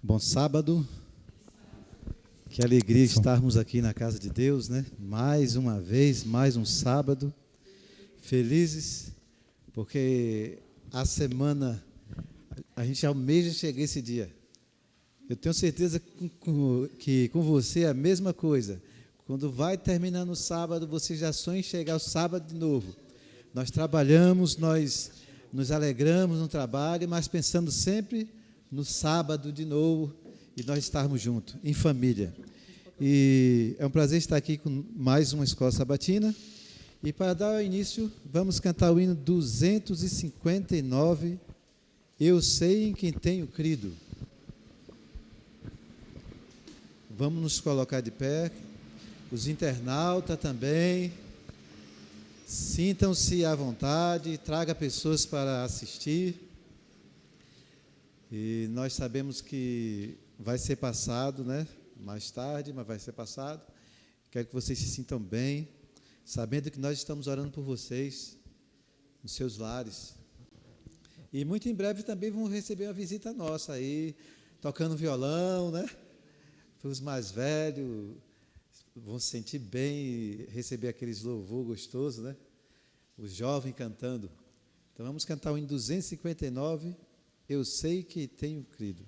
Bom sábado, que alegria estarmos aqui na casa de Deus, né? Mais uma vez, mais um sábado, felizes, porque a semana, a gente almeja chegar esse dia. Eu tenho certeza que com você é a mesma coisa. Quando vai terminando o sábado, você já sonha em chegar o sábado de novo. Nós trabalhamos, nós nos alegramos no trabalho, mas pensando sempre no sábado de novo, e nós estarmos juntos, em família. E é um prazer estar aqui com mais uma escola sabatina. E para dar início, vamos cantar o hino 259, Eu Sei em Quem Tenho Crido. Vamos nos colocar de pé, os internautas também, sintam-se à vontade, traga pessoas para assistir. E nós sabemos que vai ser passado, né? Mais tarde, mas vai ser passado. Quero que vocês se sintam bem, sabendo que nós estamos orando por vocês, nos seus lares. E muito em breve também vão receber uma visita nossa aí, tocando violão, né? Os mais velhos vão se sentir bem e receber aqueles louvor gostoso, né? Os jovens cantando. Então vamos cantar o hino 259, Eu Sei Que Tenho Crido.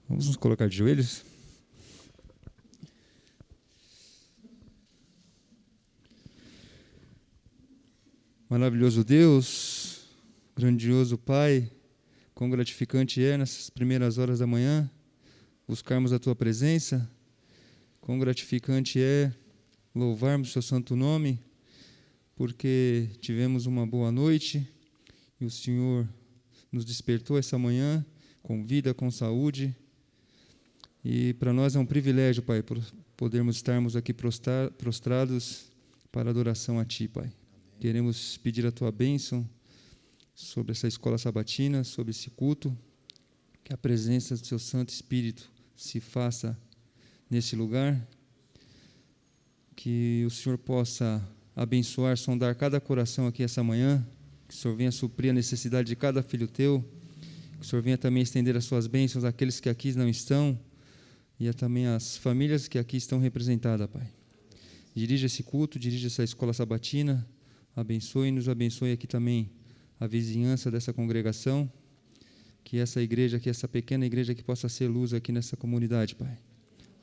Vamos nos colocar de joelhos. Maravilhoso Deus, grandioso Pai, quão gratificante é nessas primeiras horas da manhã buscarmos a Tua presença, quão gratificante é louvarmos o Seu santo nome, porque tivemos uma boa noite e o Senhor nos despertou essa manhã com vida, com saúde. E para nós é um privilégio, Pai, por podermos estarmos aqui prostrados para adoração a Ti, Pai. Queremos pedir a Tua bênção sobre essa escola sabatina, sobre esse culto, que a presença do Seu Santo Espírito se faça nesse lugar, que o Senhor possa abençoar, sondar cada coração aqui essa manhã, que o Senhor venha suprir a necessidade de cada filho Teu, que o Senhor venha também estender as Suas bênçãos àqueles que aqui não estão, e também às famílias que aqui estão representadas, Pai. Dirija esse culto, dirija essa escola sabatina, abençoe e nos abençoe aqui também a vizinhança dessa congregação, que essa igreja, que essa pequena igreja que possa ser luz aqui nessa comunidade, Pai.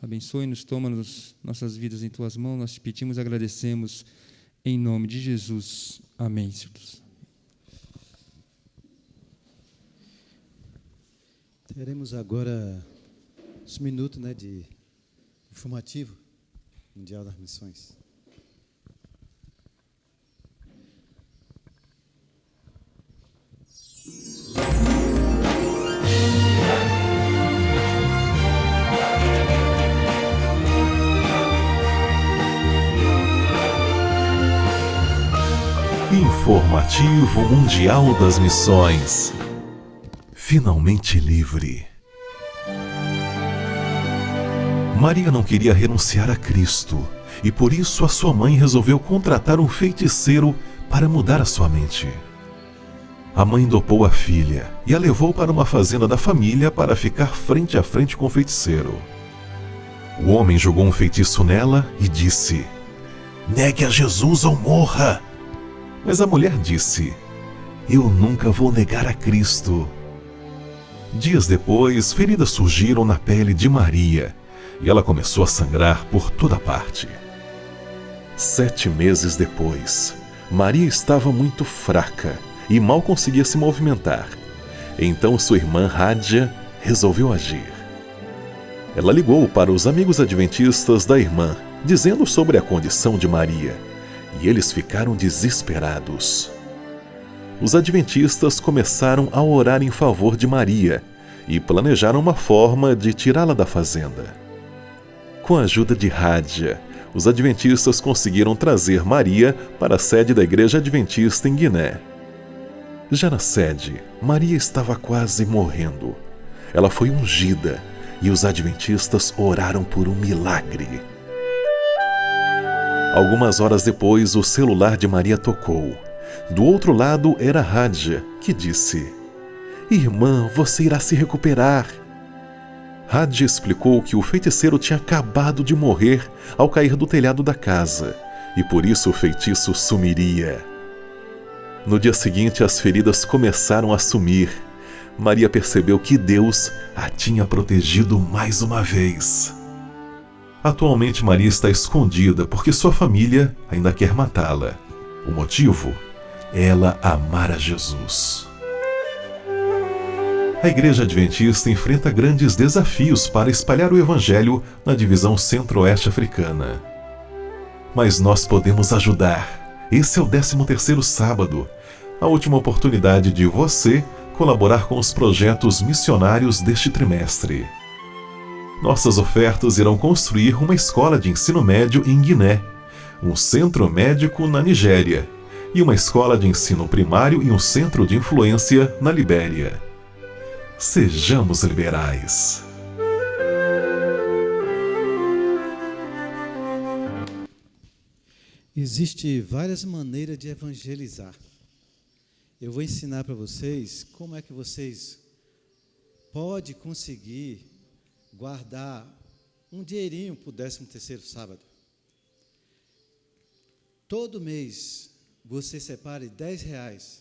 Abençoe-nos, toma-nos nossas vidas em Tuas mãos, nós te pedimos e agradecemos em nome de Jesus. Amém, Senhor. Teremos agora uns minutos, né, de informativo Mundial das Missões. Informativo Mundial das Missões. Finalmente livre. Maria não queria renunciar a Cristo, e por isso a sua mãe resolveu contratar um feiticeiro para mudar a sua mente. A mãe dopou a filha e a levou para uma fazenda da família para ficar frente a frente com o feiticeiro. O homem jogou um feitiço nela e disse: "Negue a Jesus ou morra!" Mas a mulher disse: "Eu nunca vou negar a Cristo." Dias depois, feridas surgiram na pele de Maria e ela começou a sangrar por toda parte. 7 meses depois, Maria estava muito fraca e mal conseguia se movimentar. Então sua irmã Rádia resolveu agir. Ela ligou para os amigos adventistas da irmã, dizendo sobre a condição de Maria, e eles ficaram desesperados. Os adventistas começaram a orar em favor de Maria e planejaram uma forma de tirá-la da fazenda. Com a ajuda de Rádia, os adventistas conseguiram trazer Maria para a sede da igreja adventista em Guiné. Já na sede, Maria estava quase morrendo. Ela foi ungida e os adventistas oraram por um milagre. Algumas horas depois, o celular de Maria tocou. Do outro lado era Rádia, que disse: "Irmã, você irá se recuperar." Rádia explicou que o feiticeiro tinha acabado de morrer ao cair do telhado da casa, e por isso o feitiço sumiria. No dia seguinte, as feridas começaram a sumir. Maria percebeu que Deus a tinha protegido mais uma vez. Atualmente, Maria está escondida porque sua família ainda quer matá-la. O motivo? Ela amar a Jesus. A Igreja Adventista enfrenta grandes desafios para espalhar o Evangelho na divisão centro-oeste africana. Mas nós podemos ajudar. Esse é o 13º sábado, a última oportunidade de você colaborar com os projetos missionários deste trimestre. Nossas ofertas irão construir uma escola de ensino médio em Guiné, um centro médico na Nigéria e uma escola de ensino primário e um centro de influência na Libéria. Sejamos liberais. Existem várias maneiras de evangelizar. Eu vou ensinar para vocês como é que vocês podem conseguir guardar um dinheirinho para o 13º sábado. Todo mês você separe R$10.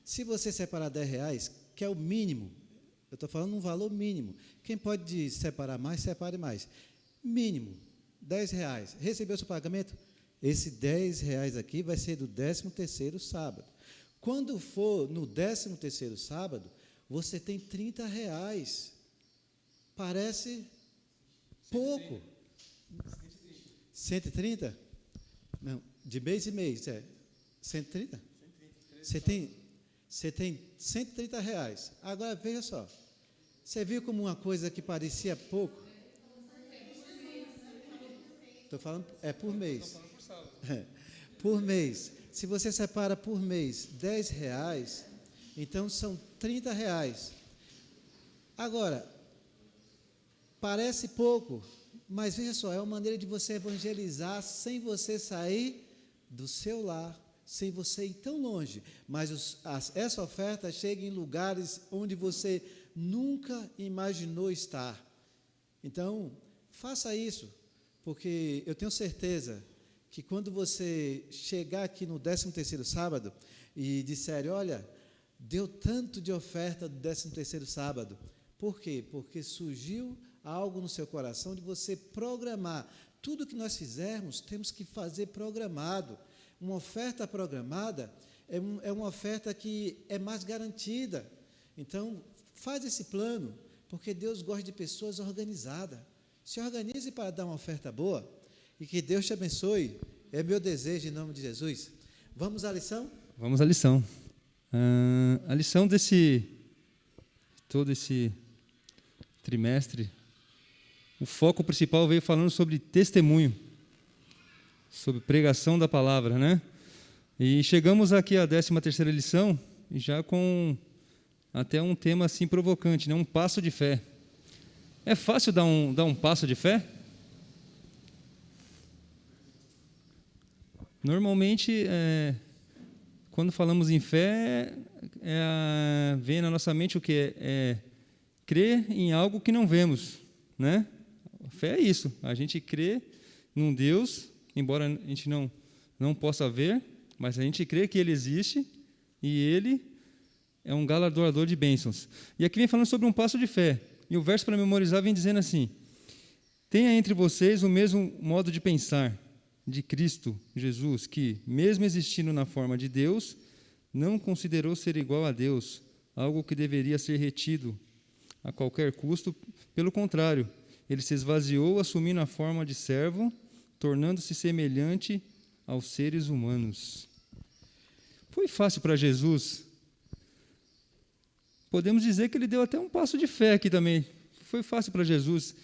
Se você separar R$10, que é o mínimo, eu estou falando um valor mínimo. Quem pode separar mais, separe mais. Mínimo, R$10. Recebeu seu pagamento? Esse R$10 aqui vai ser do 13º sábado. Quando for no 13º sábado, você tem R$30. Parece pouco. 130? Não, de mês em mês, 130? você tem R$ 130. Agora, veja só, você viu como uma coisa que parecia pouco? Estou falando, é por mês. Por mês. Se você separa por mês R$ 10, então são R$ 30. Agora, parece pouco, mas veja só, é uma maneira de você evangelizar sem você sair do seu lar, sem você ir tão longe. Mas essa oferta chega em lugares onde você nunca imaginou estar. Então, faça isso, porque eu tenho certeza que quando você chegar aqui no 13º sábado e disser, olha, deu tanto de oferta do 13º sábado. Por quê? Porque surgiu algo no seu coração de você programar. Tudo que nós fizermos, temos que fazer programado. Uma oferta programada é uma oferta que é mais garantida. Então, faz esse plano, porque Deus gosta de pessoas organizadas. Se organize para dar uma oferta boa e que Deus te abençoe. É meu desejo em nome de Jesus. Vamos à lição? Vamos à lição. A lição todo esse trimestre, o foco principal veio falando sobre testemunho, sobre pregação da palavra, né? E chegamos aqui à 13ª lição, já com até um tema assim provocante, né? Um passo de fé. É fácil dar um passo de fé? Normalmente, quando falamos em fé, vem na nossa mente o que é crer em algo que não vemos, né? Fé é isso, a gente crê num Deus, embora a gente não possa ver, mas a gente crê que Ele existe e Ele é um galardoador de bênçãos. E aqui vem falando sobre um passo de fé, e o verso para memorizar vem dizendo assim: tenha entre vocês o mesmo modo de pensar de Cristo Jesus, que, mesmo existindo na forma de Deus, não considerou ser igual a Deus, algo que deveria ser retido a qualquer custo. Pelo contrário, ele se esvaziou, assumindo a forma de servo, tornando-se semelhante aos seres humanos. Foi fácil para Jesus? Podemos dizer que ele deu até um passo de fé aqui também. Foi fácil para Jesus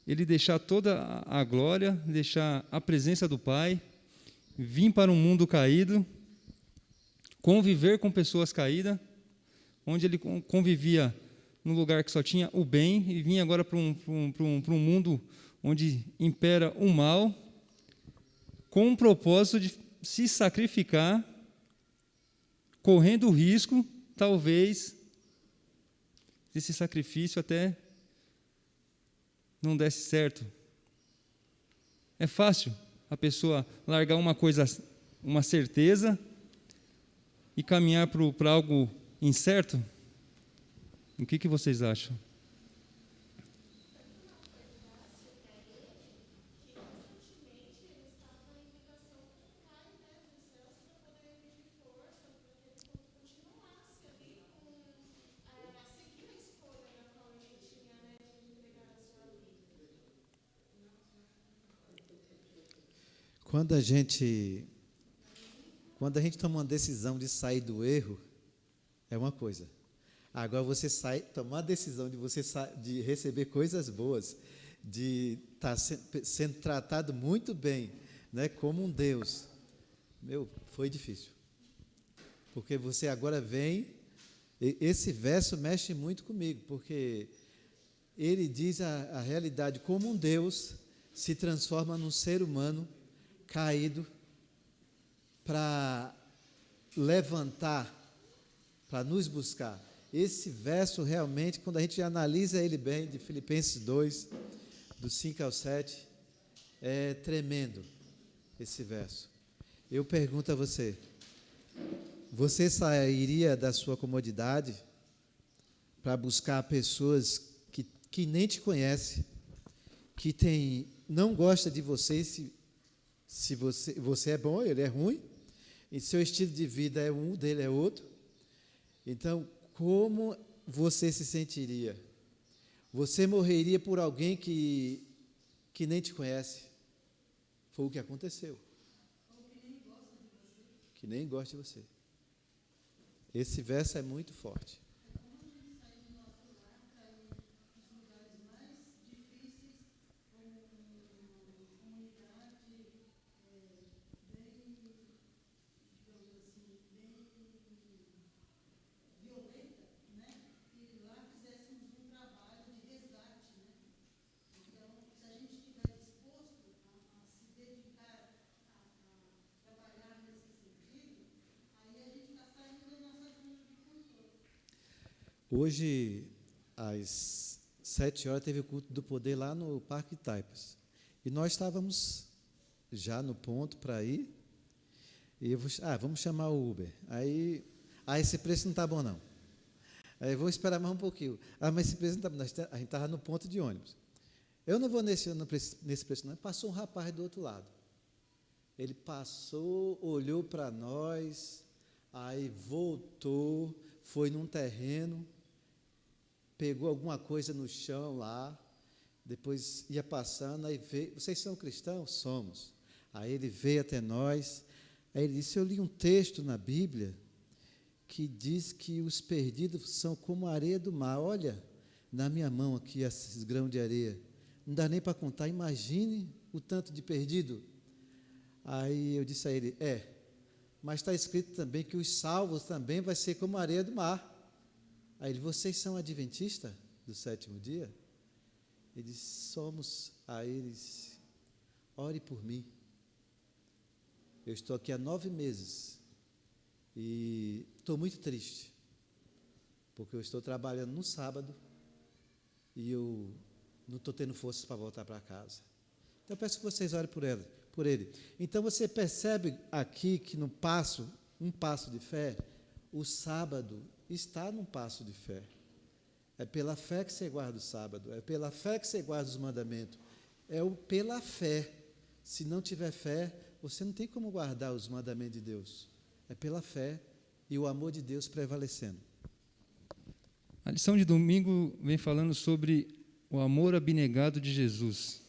ele deixar toda a glória, deixar a presença do Pai, vir para um mundo caído, conviver com pessoas caídas, onde ele convivia num lugar que só tinha o bem, e vinha agora para um mundo onde impera o mal, com o propósito de se sacrificar, correndo o risco, talvez, desse sacrifício até não desse certo. É fácil a pessoa largar uma coisa, uma certeza, e caminhar para algo incerto? O que vocês acham? Quando a gente toma uma decisão de sair do erro, é uma coisa. Agora você tomar a decisão de receber coisas boas, de estar sendo tratado muito bem, né, como um Deus, foi difícil. Porque você agora vem, esse verso mexe muito comigo, porque ele diz a realidade como um Deus se transforma num ser humano caído para levantar, para nos buscar. Esse verso realmente, quando a gente analisa ele bem, de Filipenses 2, do 5 ao 7, é tremendo esse verso. Eu pergunto a você, você sairia da sua comodidade para buscar pessoas que nem te conhecem, que não gosta de você, se você é bom, ele é ruim, e seu estilo de vida é um, dele é outro. Então, como você se sentiria? Você morreria por alguém que nem te conhece? Foi o que aconteceu. Que nem gosta de você. Esse verso é muito forte. Hoje, às 7 horas, teve o culto do poder lá no Parque Taipas. E nós estávamos já no ponto para ir. E eu vamos chamar o Uber. Aí, esse preço não está bom, não. Aí eu vou esperar mais um pouquinho. Mas esse preço não está bom. A gente estava no ponto de ônibus. Eu não vou nesse preço, não. Passou um rapaz do outro lado. Ele passou, olhou para nós, aí voltou, foi num terreno, pegou alguma coisa no chão lá, depois ia passando, aí veio, vocês são cristãos? Somos. Aí ele veio até nós, aí ele disse, eu li um texto na Bíblia que diz que os perdidos são como a areia do mar. Olha, na minha mão aqui, esses grãos de areia, não dá nem para contar, imagine o tanto de perdido. Aí eu disse a ele, mas está escrito também que os salvos também vai ser como a areia do mar. Aí ele, vocês são adventistas do 7º dia? Ele disse, somos. Aí ele disse, ore por mim. Eu estou aqui há 9 meses e estou muito triste, porque eu estou trabalhando no sábado e eu não estou tendo forças para voltar para casa. Então eu peço que vocês orem por ele. Então você percebe aqui que no passo, um passo de fé, o sábado está num passo de fé. É pela fé que você guarda o sábado, é pela fé que você guarda os mandamentos, pela fé. Se não tiver fé, você não tem como guardar os mandamentos de Deus. É pela fé e o amor de Deus prevalecendo. A lição de domingo vem falando sobre o amor abnegado de Jesus.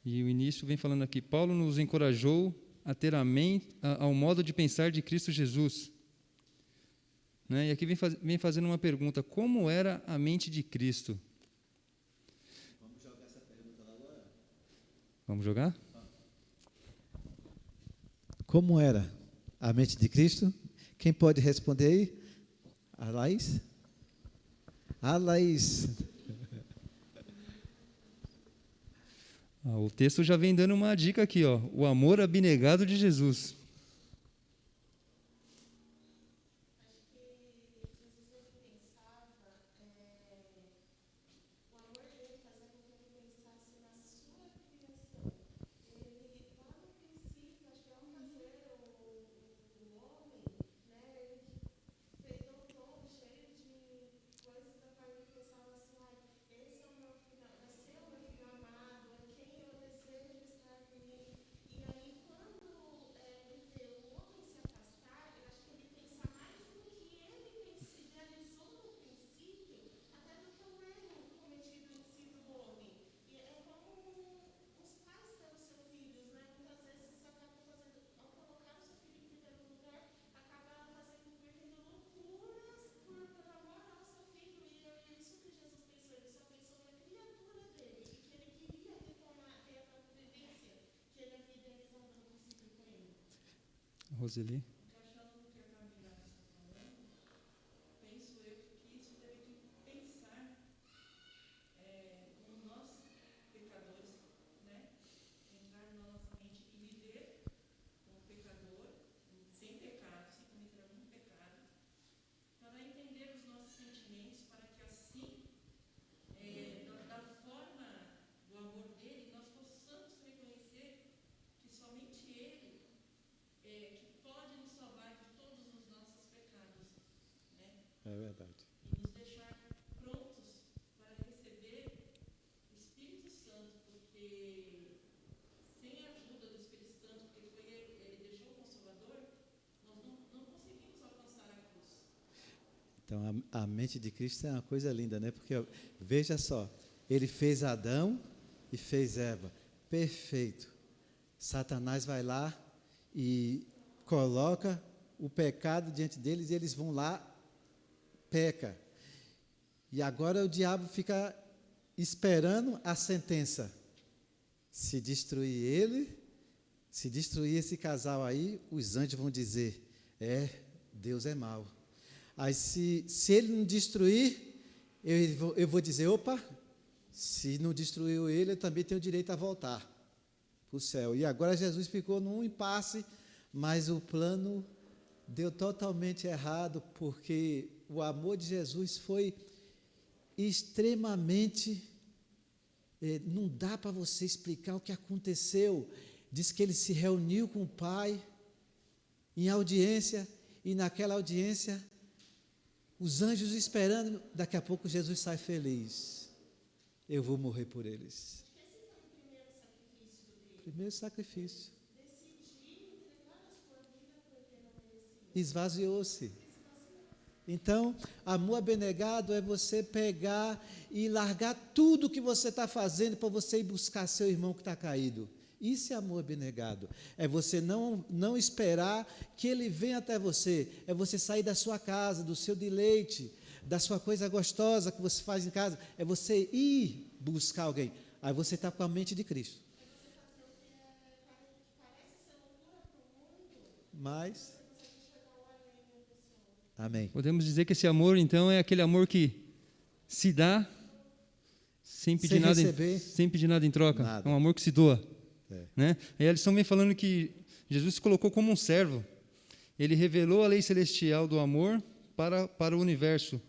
E o início vem falando aqui, Paulo nos encorajou a ter a mente, ao modo de pensar de Cristo Jesus. Né? E aqui vem fazendo uma pergunta, como era a mente de Cristo? Vamos jogar essa pergunta lá agora? Vamos jogar? Como era a mente de Cristo? Quem pode responder aí? A Laís? A Laís. O texto já vem dando uma dica aqui, ó, o amor abnegado de Jesus. Roseli. É verdade. E nos deixar prontos para receber o Espírito Santo, porque sem a ajuda do Espírito Santo, porque foi ele deixou o Consolador, nós não conseguimos alcançar a cruz. Então, a mente de Cristo é uma coisa linda, né? Porque, veja só, ele fez Adão e fez Eva. Perfeito. Satanás vai lá e coloca o pecado diante deles e eles vão lá, peca. E agora o diabo fica esperando a sentença. Se destruir ele, se destruir esse casal aí, os anjos vão dizer, Deus é mau. Aí se ele não destruir, eu vou dizer, opa, se não destruiu ele, eu também tenho direito a voltar para o céu. E agora Jesus ficou num impasse, mas o plano deu totalmente errado, porque o amor de Jesus foi extremamente, não dá para você explicar o que aconteceu. Diz que ele se reuniu com o Pai em audiência, e naquela audiência, os anjos esperando, daqui a pouco Jesus sai feliz. Eu vou morrer por eles. Primeiro sacrifício. Esvaziou-se. Então, amor abnegado é você pegar e largar tudo que você está fazendo para você ir buscar seu irmão que está caído. Isso é amor abnegado. É você não esperar que ele venha até você. É você sair da sua casa, do seu deleite, da sua coisa gostosa que você faz em casa. É você ir buscar alguém. Aí você está com a mente de Cristo. Mas, amém. Podemos dizer que esse amor, então, é aquele amor que se dá sem pedir nada em troca. Nada. É um amor que se doa. É. E eles estão me falando que Jesus se colocou como um servo. Ele revelou a lei celestial do amor para o universo.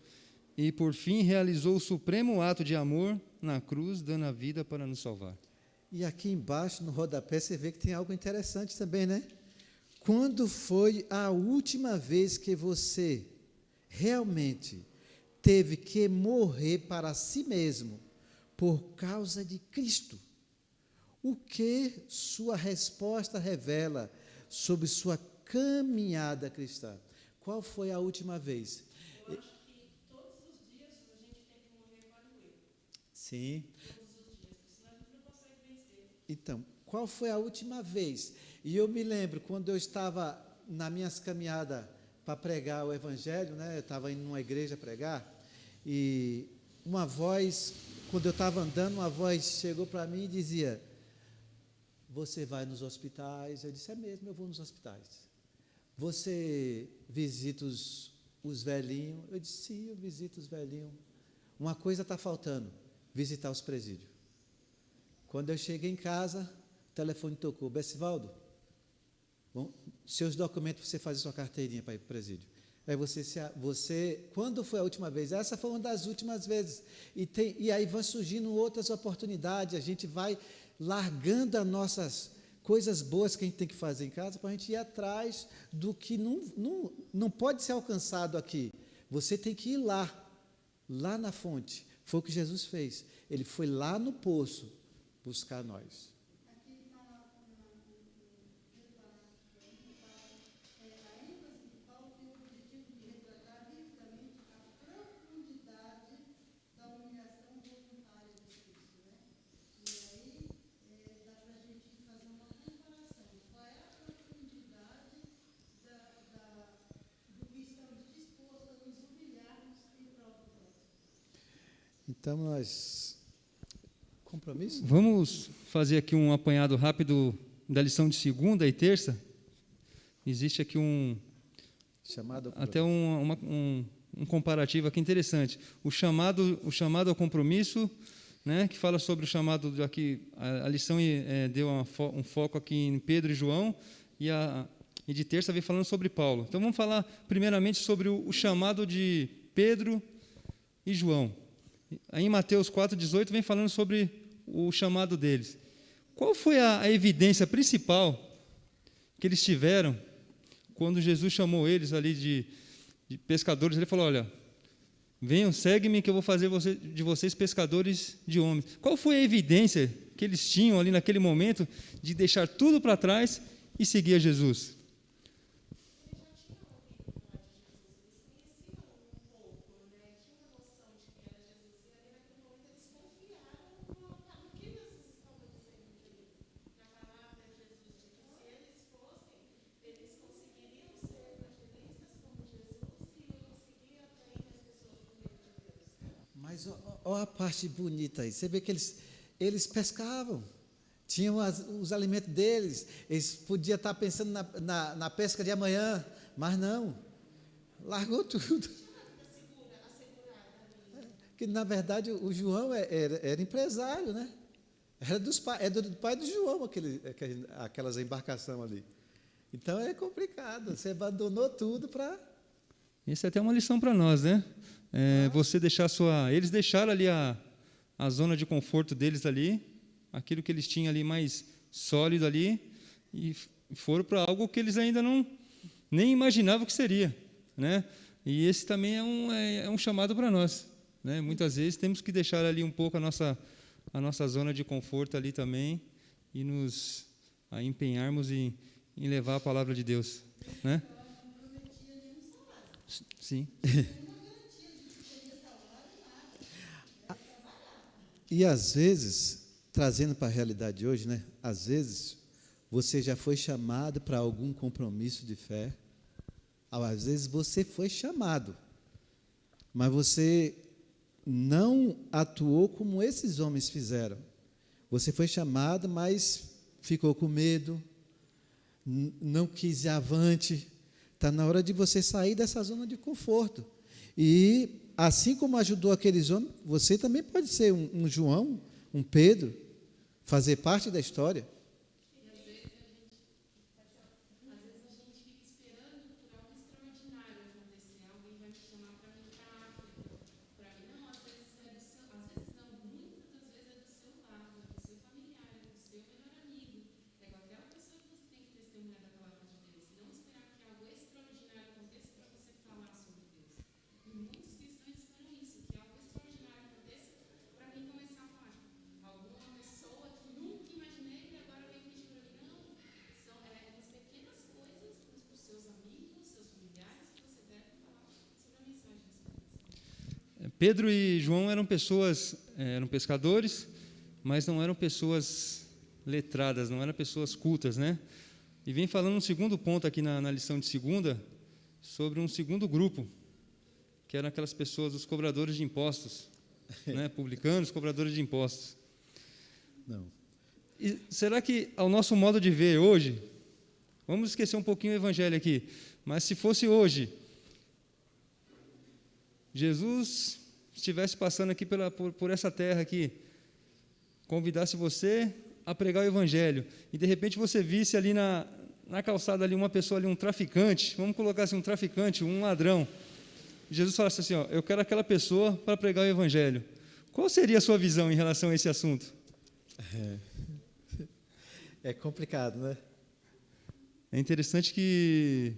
E, por fim, realizou o supremo ato de amor na cruz, dando a vida para nos salvar. E aqui embaixo, no rodapé, você vê que tem algo interessante também, né? Quando foi a última vez que você realmente teve que morrer para si mesmo por causa de Cristo? O que sua resposta revela sobre sua caminhada cristã? Qual foi a última vez? Eu acho que todos os dias a gente tem que morrer para o eu. Sim. Todos os dias, porque senão a gente não consegue vencer. Então, qual foi a última vez? E eu me lembro, quando eu estava nas minhas caminhadas para pregar o Evangelho, né? Eu estava indo numa igreja pregar, e uma voz, quando eu estava andando, uma voz chegou para mim e dizia, você vai nos hospitais? Eu disse, é mesmo, eu vou nos hospitais. Você visita os velhinhos? Eu disse, sim, eu visito os velhinhos. Uma coisa está faltando, visitar os presídios. Quando eu cheguei em casa, o telefone tocou, Bessivaldo, bom, seus documentos, você faz a sua carteirinha para ir para o presídio. Aí você, quando foi a última vez? Essa foi uma das últimas vezes. E aí vão surgindo outras oportunidades, a gente vai largando as nossas coisas boas que a gente tem que fazer em casa para a gente ir atrás do que não pode ser alcançado aqui. Você tem que ir lá na fonte. Foi o que Jesus fez. Ele foi lá no poço buscar nós. Então, nós... Compromisso? Vamos fazer aqui um apanhado rápido da lição de segunda e terça. Existe aqui até um comparativo aqui interessante. O chamado ao compromisso, né, que fala sobre o chamado aqui. A lição deu um foco aqui em Pedro e João, e de terça vem falando sobre Paulo. Então vamos falar primeiramente sobre o chamado de Pedro e João. Aí em Mateus 4,18 vem falando sobre o chamado deles. Qual foi a evidência principal que eles tiveram quando Jesus chamou eles ali de pescadores? Ele falou, olha, venham, segue-me que eu vou fazer de vocês pescadores de homens. Qual foi a evidência que eles tinham ali naquele momento de deixar tudo para trás e seguir a Jesus? Mas olha a parte bonita aí. Você vê que eles pescavam, tinham os alimentos deles, eles podiam estar pensando na pesca de amanhã, mas não, largou tudo. Que na verdade o João era empresário, né? Era do pai do João aquelas embarcações ali. Então é complicado. Você abandonou tudo para. Isso é até uma lição para nós, né? Você deixar eles deixaram ali a zona de conforto deles ali, aquilo que eles tinham ali mais sólido ali, e foram para algo que eles ainda nem imaginavam que seria, né? E esse também é um chamado para nós, né? Muitas vezes temos que deixar ali um pouco a nossa zona de conforto ali também e nos empenharmos em levar a palavra de Deus, né? Sim. E às vezes, trazendo para a realidade de hoje, né? Às vezes você já foi chamado para algum compromisso de fé. Às vezes você foi chamado, mas você não atuou como esses homens fizeram. Você foi chamado, mas ficou com medo, não quis ir avante. Está na hora de você sair dessa zona de conforto. E, assim como ajudou aqueles homens, você também pode ser um João, um Pedro, fazer parte da história. Pedro e João eram pescadores, mas não eram pessoas letradas, não eram pessoas cultas, né? E vem falando um segundo ponto aqui na lição de segunda, sobre um segundo grupo, que eram aquelas pessoas, os cobradores de impostos, né? Publicanos, cobradores de impostos. Não. E será que, ao nosso modo de ver hoje, vamos esquecer um pouquinho o evangelho aqui, mas se fosse hoje, Jesus estivesse passando aqui por essa terra aqui, convidasse você a pregar o evangelho, e de repente você visse ali na calçada ali uma pessoa ali, um traficante, vamos colocar assim, um traficante, um ladrão, Jesus falasse assim, eu quero aquela pessoa para pregar o evangelho. Qual seria a sua visão em relação a esse assunto? É complicado, né? É interessante que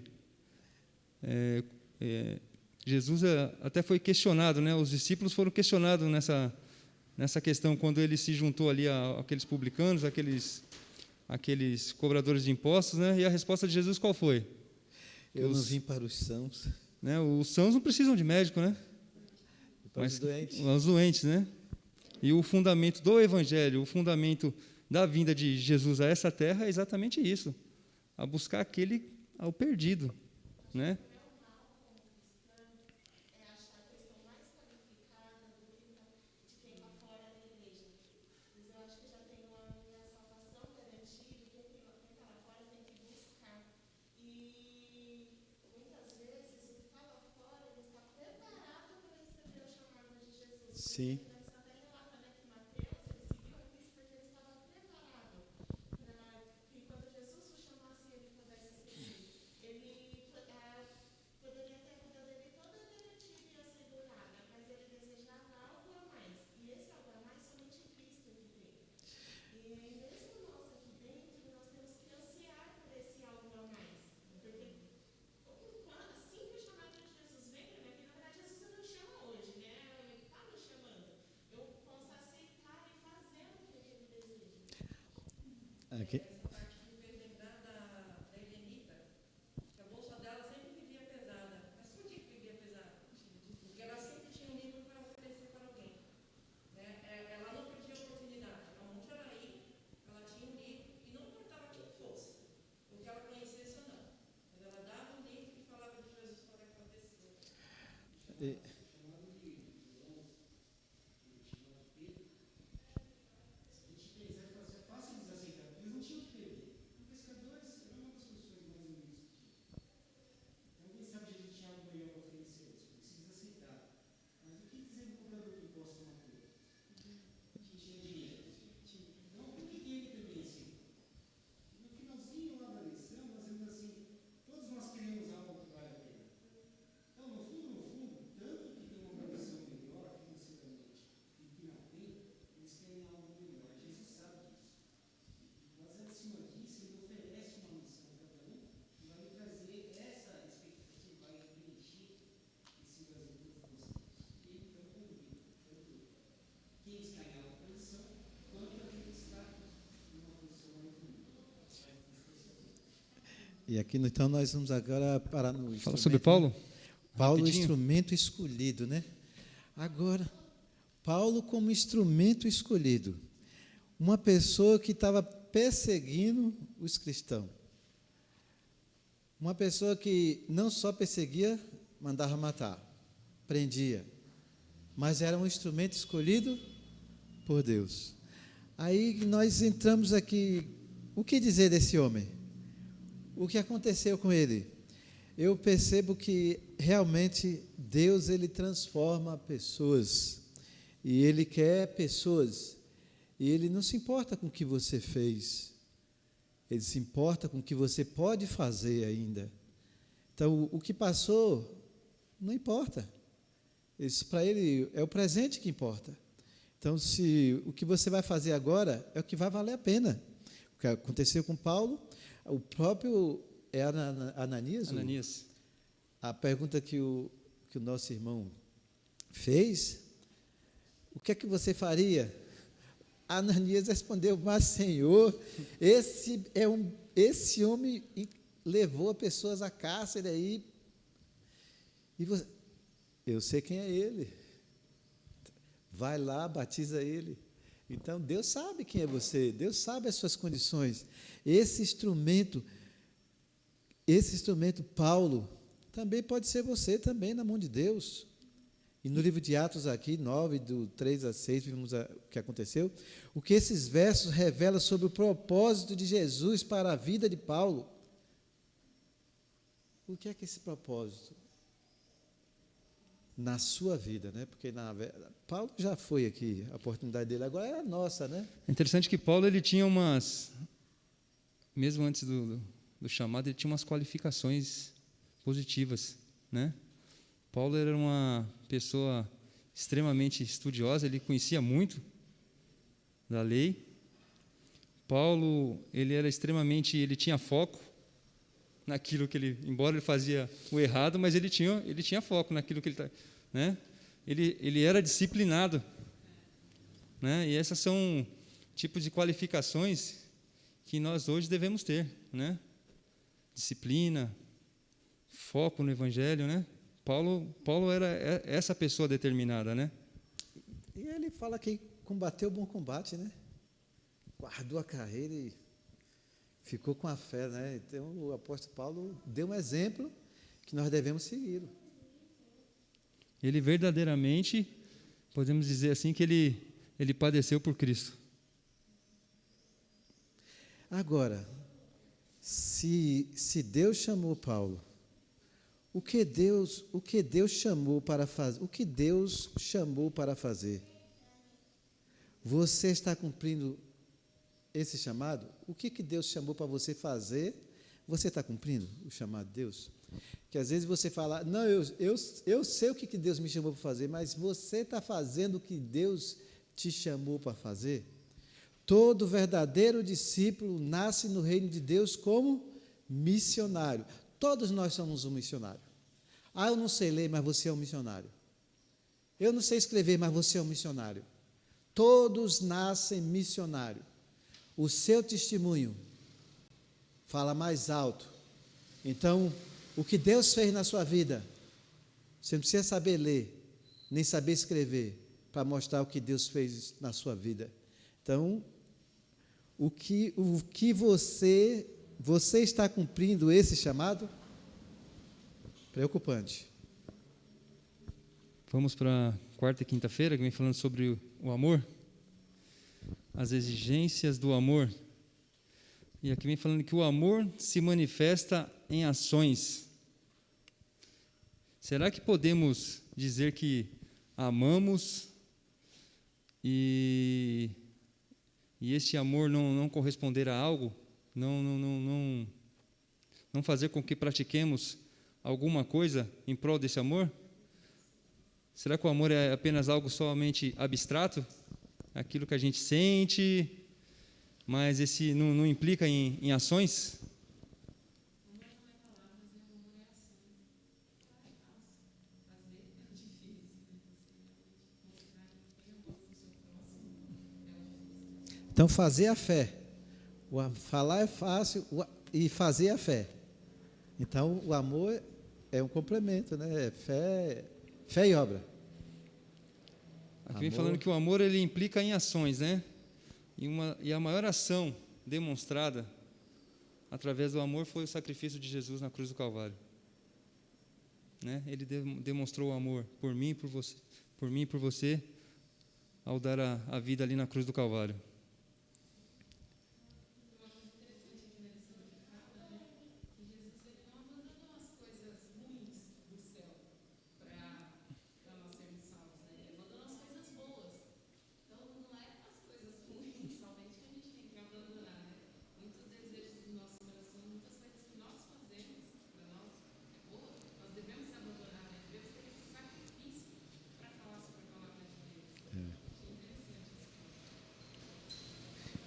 Jesus até foi questionado, né? Os discípulos foram questionados nessa questão, quando ele se juntou ali àqueles publicanos, aqueles cobradores de impostos, né? E a resposta de Jesus qual foi? Eu não vim para os sãos. Né? Os sãos não precisam de médico, né? Para os doentes. Os doentes, né? E o fundamento do evangelho, o fundamento da vinda de Jesus a essa terra é exatamente isso, a buscar ao perdido, né? Sim. Aqui. Essa parte que me fez lembrar da Helenita, que a bolsa dela sempre vivia pesada. Mas por que vivia pesada? Porque ela sempre tinha um livro para oferecer para alguém. Né? Ela não perdia a oportunidade. Aonde ela ia, ela tinha um livro, e não importava quem fosse, ou que ela conhecesse ou não. Mas ela dava um livro e falava de Jesus para aquela pessoa. E aqui, então, nós vamos agora parar no Fala sobre instrumento, Paulo. né? Paulo, Rapidinho. instrumento escolhido, né? Agora, Paulo como instrumento escolhido. Uma pessoa que estava perseguindo os cristãos. Uma pessoa que não só perseguia, mandava matar, prendia, mas era um instrumento escolhido por Deus. Aí nós entramos aqui, o que dizer desse homem? O que aconteceu com ele? Eu percebo que realmente Deus, ele transforma pessoas, e ele quer pessoas, e ele não se importa com o que você fez, ele se importa com o que você pode fazer ainda. Então, o que passou, não importa. Isso para ele é o presente que importa. Então, se o que você vai fazer agora é o que vai valer a pena. O que aconteceu com Paulo, o próprio Ananias. Ananias. A pergunta que o nosso irmão fez, o que é que você faria? Ananias respondeu, mas Senhor, esse homem levou pessoas a cárcere aí, e você, eu sei quem é ele, vai lá, batiza ele. Então, Deus sabe quem é você, Deus sabe as suas condições. Esse instrumento, Paulo, também pode ser você, também na mão de Deus. E no livro de Atos aqui, 9, do 3 a 6, vimos o que aconteceu. O que esses versos revelam sobre o propósito de Jesus para a vida de Paulo. O que é que esse propósito? Na sua vida, né? Porque Paulo já foi aqui, a oportunidade dele agora é a nossa, né? É interessante que Paulo, ele tinha mesmo antes do chamado, ele tinha umas qualificações positivas, né? Paulo era uma pessoa extremamente estudiosa, ele conhecia muito da lei. Paulo, ele tinha foco naquilo que embora ele fazia o errado, mas ele tinha foco naquilo que né? Ele era disciplinado, né? E essas são tipos de qualificações que nós hoje devemos ter, né? Disciplina, foco no evangelho, né? Paulo era essa pessoa determinada, né? E ele fala que combateu o bom combate, né? Guardou a carreira e ficou com a fé, né? Então, o apóstolo Paulo deu um exemplo que nós devemos seguir. Ele verdadeiramente, podemos dizer assim, que ele padeceu por Cristo. Agora, se Deus chamou Paulo, o que Deus chamou para fazer? O que Deus chamou para fazer? Você está cumprindo esse chamado? O que Deus chamou para você fazer? Você está cumprindo o chamado de Deus? Que às vezes você fala, não, eu sei o que Deus me chamou para fazer, mas você está fazendo o que Deus te chamou para fazer? Todo verdadeiro discípulo nasce no reino de Deus como missionário. Todos nós somos um missionário. Ah, eu não sei ler, mas você é um missionário. Eu não sei escrever, mas você é um missionário. Todos nascem missionários. O seu testemunho fala mais alto. Então, o que Deus fez na sua vida, você não precisa saber ler, nem saber escrever, para mostrar o que Deus fez na sua vida. Então, o que você está cumprindo esse chamado? Preocupante. Vamos para a quarta e quinta-feira, que vem falando sobre o amor, as exigências do amor. E aqui vem falando que o amor se manifesta em ações. Será que podemos dizer que amamos e este amor não corresponder a algo? Não fazer com que pratiquemos alguma coisa em prol desse amor? Será que o amor é apenas algo somente abstrato? Aquilo que a gente sente, mas esse não implica em ações? Então, fazer a fé. Falar é fácil e fazer a fé. Então, o amor é um complemento, né? É fé e obra. Aqui vem Amor. falando que o amor ele implica em ações, né? E a maior ação demonstrada através do amor foi o sacrifício de Jesus na cruz do Calvário. Né? Ele demonstrou o amor por mim e por você, ao dar a vida ali na cruz do Calvário.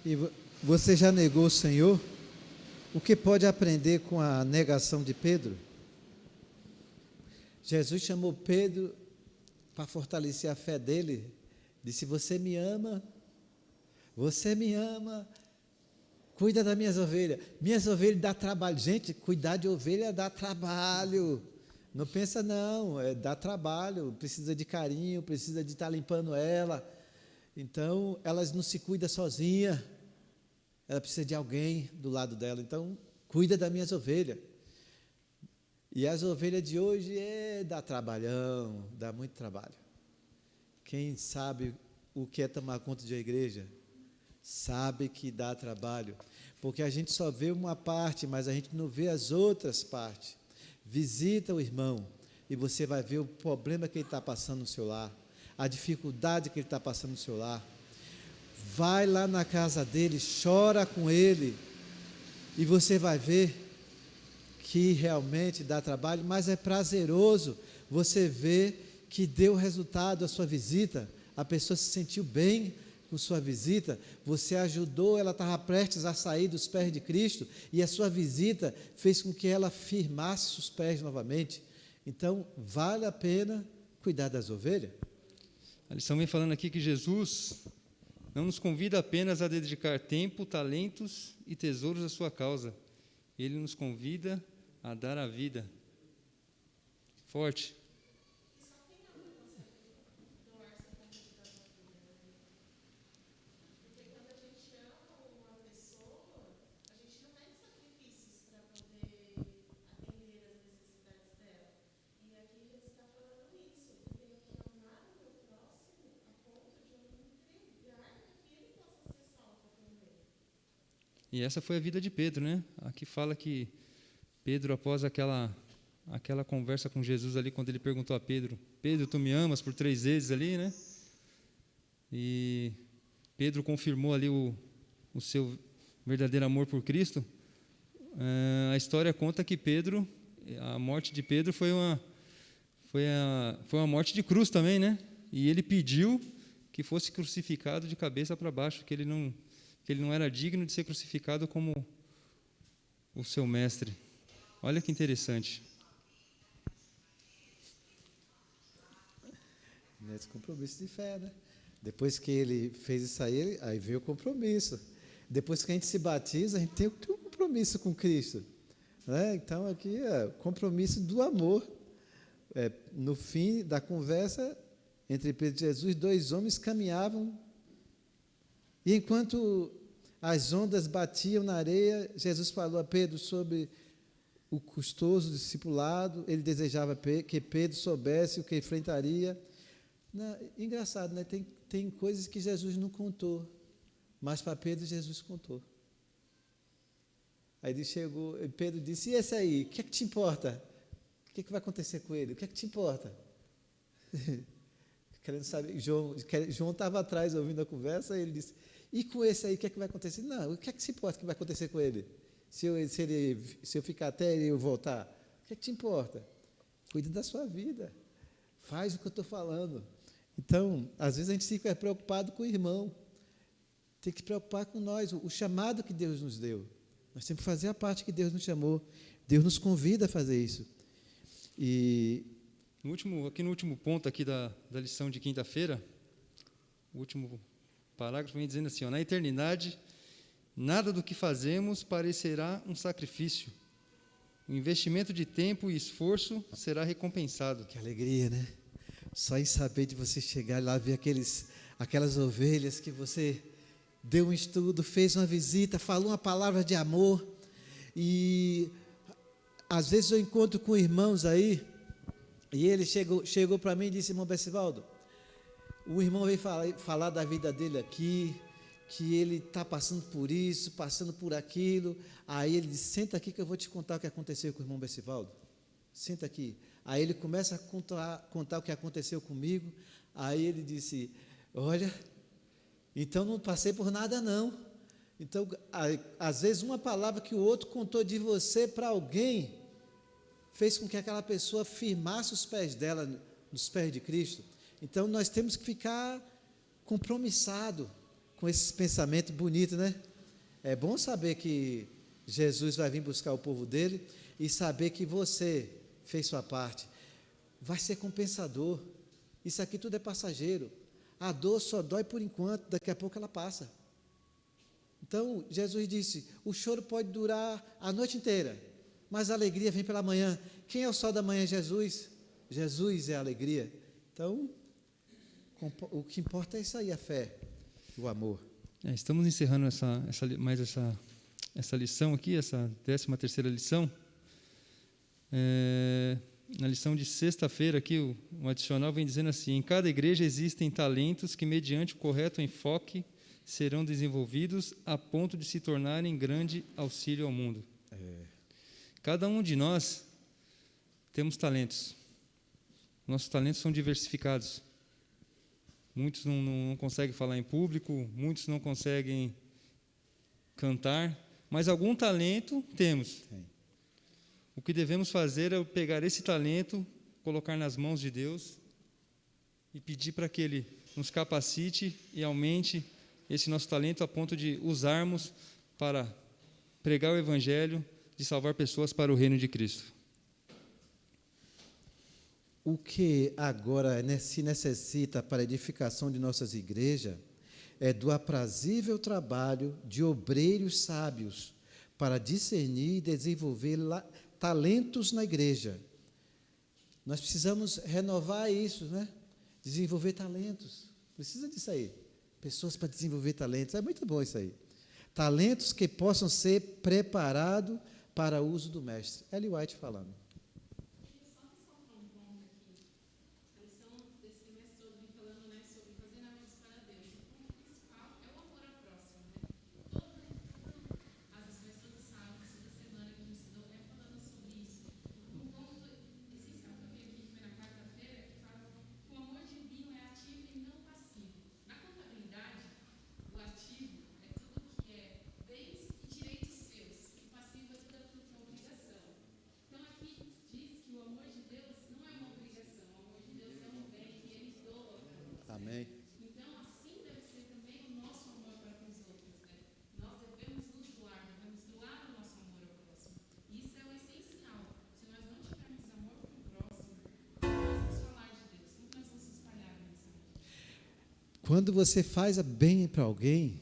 E você já negou o Senhor? O que pode aprender com a negação de Pedro? Jesus chamou Pedro para fortalecer a fé dele. Disse: você me ama, cuida das minhas ovelhas. Minhas ovelhas dá trabalho. Gente, cuidar de ovelha dá trabalho. Não pensa não, dá trabalho, precisa de carinho, precisa de estar limpando ela. Então, elas não se cuidam sozinha. Ela precisa de alguém do lado dela. Então, cuida das minhas ovelhas. E as ovelhas de hoje dá trabalhão, dá muito trabalho. Quem sabe o que é tomar conta de uma igreja, sabe que dá trabalho. Porque a gente só vê uma parte, mas a gente não vê as outras partes. Visita o irmão e você vai ver o problema que ele está passando no seu lar, a dificuldade que ele está passando no seu lar. Vai lá na casa dele, chora com ele, e você vai ver que realmente dá trabalho, mas é prazeroso você ver que deu resultado a sua visita, a pessoa se sentiu bem com sua visita, você ajudou, ela estava prestes a sair dos pés de Cristo, e a sua visita fez com que ela firmasse os pés novamente. Então, vale a pena cuidar das ovelhas. A lição vem falando aqui que Jesus não nos convida apenas a dedicar tempo, talentos e tesouros à sua causa. Ele nos convida a dar a vida. Forte. E essa foi a vida de Pedro, né? Aqui fala que Pedro, após aquela conversa com Jesus ali, quando ele perguntou a Pedro: Pedro, tu me amas? Por 3 vezes ali, né? E Pedro confirmou ali o seu verdadeiro amor por Cristo. A história conta que a morte de Pedro foi uma morte de cruz também, né? E ele pediu que fosse crucificado de cabeça para baixo, que ele não era digno de ser crucificado como o seu mestre. Olha que interessante. Nesse compromisso de fé, né? Depois que ele fez isso aí veio o compromisso. Depois que a gente se batiza, a gente tem que ter um compromisso com Cristo. Né? Então, aqui é o compromisso do amor. No fim da conversa entre Pedro e Jesus, 2 homens caminhavam, e enquanto as ondas batiam na areia, Jesus falou a Pedro sobre o custoso discipulado. Ele desejava que Pedro soubesse o que enfrentaria. Engraçado, né? Tem coisas que Jesus não contou, mas para Pedro Jesus contou. Aí ele chegou, e Pedro disse: e esse aí, o que é que te importa? O que é que vai acontecer com ele? O que é que te importa? Querendo saber, João estava atrás ouvindo a conversa, e ele disse: e com esse aí, o que é que vai acontecer? Não, o que é que se importa que vai acontecer com ele? Se eu ficar até ele eu voltar, o que é que te importa? Cuide da sua vida, faz o que eu estou falando. Então, às vezes a gente fica preocupado com o irmão, tem que se preocupar com nós, o chamado que Deus nos deu. Nós temos que fazer a parte que Deus nos chamou. Deus nos convida a fazer isso. E aqui no último ponto aqui da lição de quinta-feira, o último parágrafo vem dizendo assim: na eternidade, nada do que fazemos parecerá um sacrifício. O investimento de tempo e esforço será recompensado. Que alegria, né? Só em saber de você chegar lá, ver aquelas ovelhas que você deu um estudo, fez uma visita, falou uma palavra de amor. E às vezes eu encontro com irmãos aí, e ele chegou para mim e disse: irmão Bessivaldo, o irmão veio falar da vida dele aqui, que ele está passando por isso, passando por aquilo. Aí ele disse: senta aqui que eu vou te contar o que aconteceu com o irmão Bessivaldo. Senta aqui. Aí ele começa a contar o que aconteceu comigo. Aí ele disse: olha, então não passei por nada não. Então, às vezes uma palavra que o outro contou de você para alguém, fez com que aquela pessoa firmasse os pés dela nos pés de Cristo. Então nós temos que ficar compromissado com esse pensamento bonito, né? É bom saber que Jesus vai vir buscar o povo dele e saber que você fez sua parte. Vai ser compensador. Isso aqui tudo é passageiro. A dor só dói por enquanto, daqui a pouco ela passa. Então, Jesus disse: o choro pode durar a noite inteira, mas a alegria vem pela manhã. Quem é o sol da manhã? Jesus. Jesus é a alegria. Então, o que importa é isso aí, a fé, o amor. Estamos encerrando essa lição aqui, essa 13ª lição. Na lição de sexta-feira aqui, o adicional vem dizendo assim: em cada igreja existem talentos que, mediante o correto enfoque, serão desenvolvidos a ponto de se tornarem grande auxílio ao mundo. Cada um de nós temos talentos. Nossos talentos são diversificados. Muitos não conseguem falar em público, muitos não conseguem cantar, mas algum talento temos. O que devemos fazer é pegar esse talento, colocar nas mãos de Deus e pedir para que Ele nos capacite e aumente esse nosso talento a ponto de usarmos para pregar o Evangelho, de salvar pessoas para o reino de Cristo. O que agora se necessita para a edificação de nossas igrejas é do aprazível trabalho de obreiros sábios para discernir e desenvolver talentos na igreja. Nós precisamos renovar isso, né? Desenvolver talentos. Precisa disso aí. Pessoas para desenvolver talentos. É muito bom isso aí. Talentos que possam ser preparados para o uso do mestre. Ellen White falando. Amém. Então, assim deve ser também o nosso amor para com os outros, né? Nós devemos nos doar o nosso amor ao próximo. Isso é o essencial. Se nós não tivermos amor para o próximo, nós vamos falar de Deus, nunca nós vamos espalhar a mensagem. Quando você faz bem para alguém,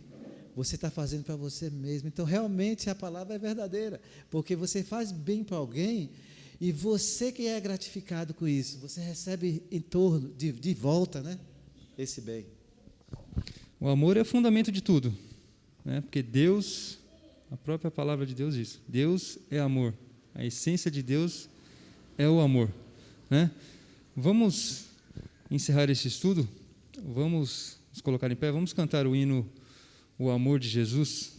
você está fazendo para você mesmo. Então, realmente, a palavra é verdadeira, porque você faz bem para alguém e você que é gratificado com isso, você recebe em torno, de volta, né? Esse bem. O amor é o fundamento de tudo, né? Porque Deus, a própria palavra de Deus diz, Deus é amor, a essência de Deus é o amor, né? Vamos encerrar esse estudo, vamos nos colocar em pé, vamos cantar o hino O Amor de Jesus.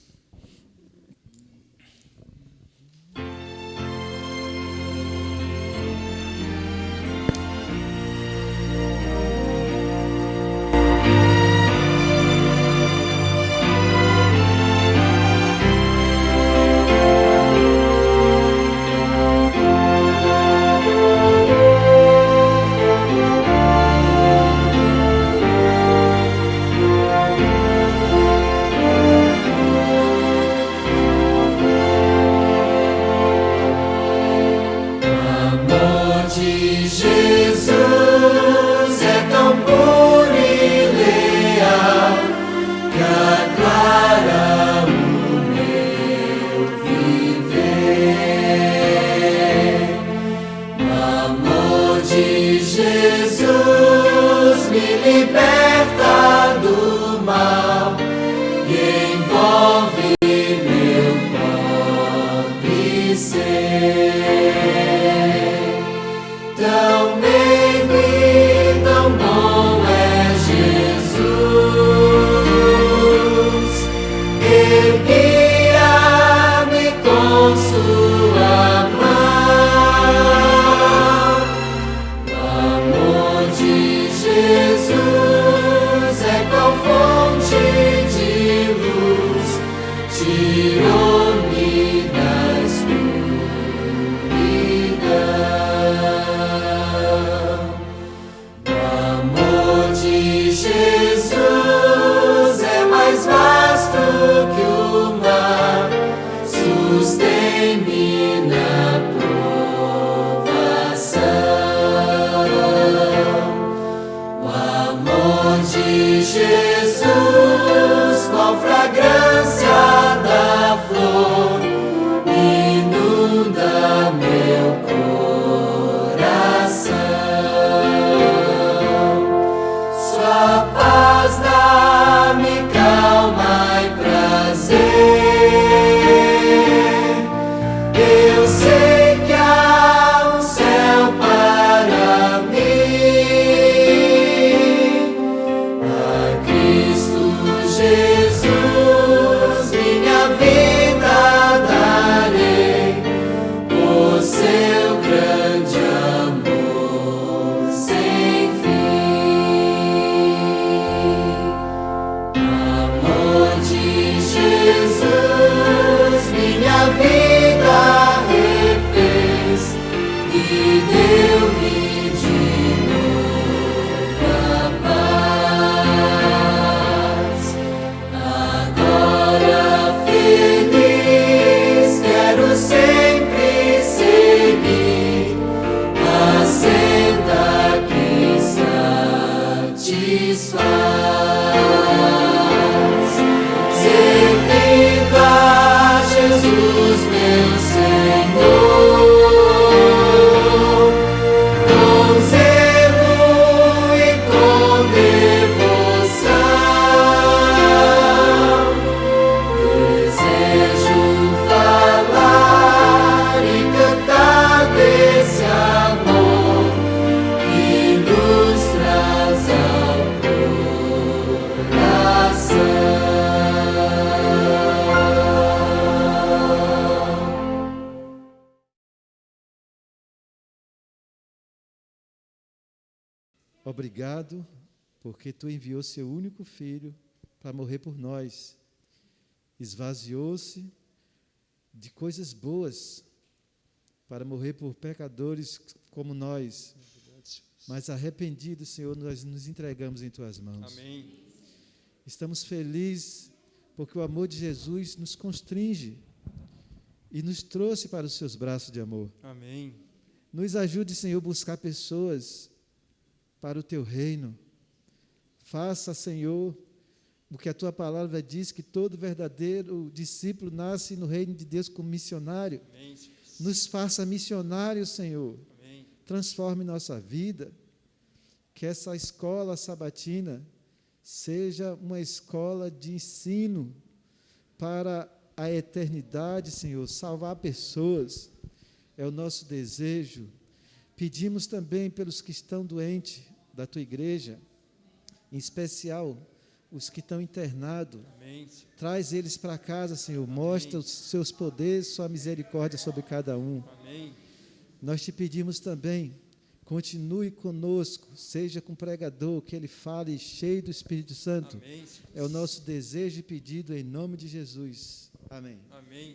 liberta do mal e envolve meu pobre ser. Tão meigo e tão bom é Jesus, Ele guia-me com sua mão. O amor de Jesus é qual fonte de luz, tirou-me da escuridão. O amor de Jesus é mais vasto que o mar, sustém-me na provação. O amor de Jesus, qual fragrância da flor, inunda meu coração. Sua paz dá-me calma e prazer. Eu sei que há um céu para mim. A Cristo Jesus minha vida darei, por seu grande amor sem fim. Amor de Jesus minha vida refez e deu-me de novo a paz. Agora feliz quero sempre seguir a senda que satisfaz, servindo a Jesus meu Senhor, com zelo e com devoção. Desejo falar e cantar desse amor que nos traz ao coração. Obrigado, porque tu enviou seu único filho para morrer por nós. Esvaziou-se de coisas boas para morrer por pecadores como nós. Mas arrependidos, Senhor, nós nos entregamos em tuas mãos. Amém. Estamos felizes porque o amor de Jesus nos constringe e nos trouxe para os seus braços de amor. Amém. Nos ajude, Senhor, a buscar pessoas para o teu reino. Faça, Senhor, o que a tua palavra diz, que todo verdadeiro discípulo nasce no reino de Deus como missionário. Amém, Jesus. Nos faça missionários, Senhor. Amém. Transforme nossa vida. Que essa escola sabatina seja uma escola de ensino para a eternidade, Senhor. Salvar pessoas é o nosso desejo. Pedimos também pelos que estão doentes da tua igreja, em especial os que estão internados. Amém. Traz eles para casa, Senhor. Mostra os seus poderes, sua misericórdia sobre cada um. Amém. Nós te pedimos também, continue conosco, seja com o pregador, que ele fale cheio do Espírito Santo. Amém. É o nosso desejo e pedido em nome de Jesus. Amém. Amém.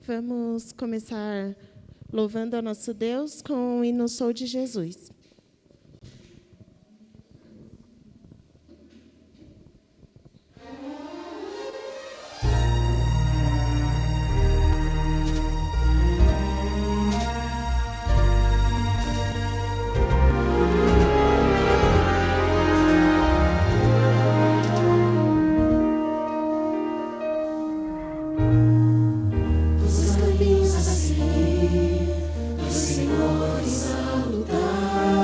Vamos começar louvando ao nosso Deus com o hino Sou de Jesus. Os caminhos a seguir, os senhores a lutar.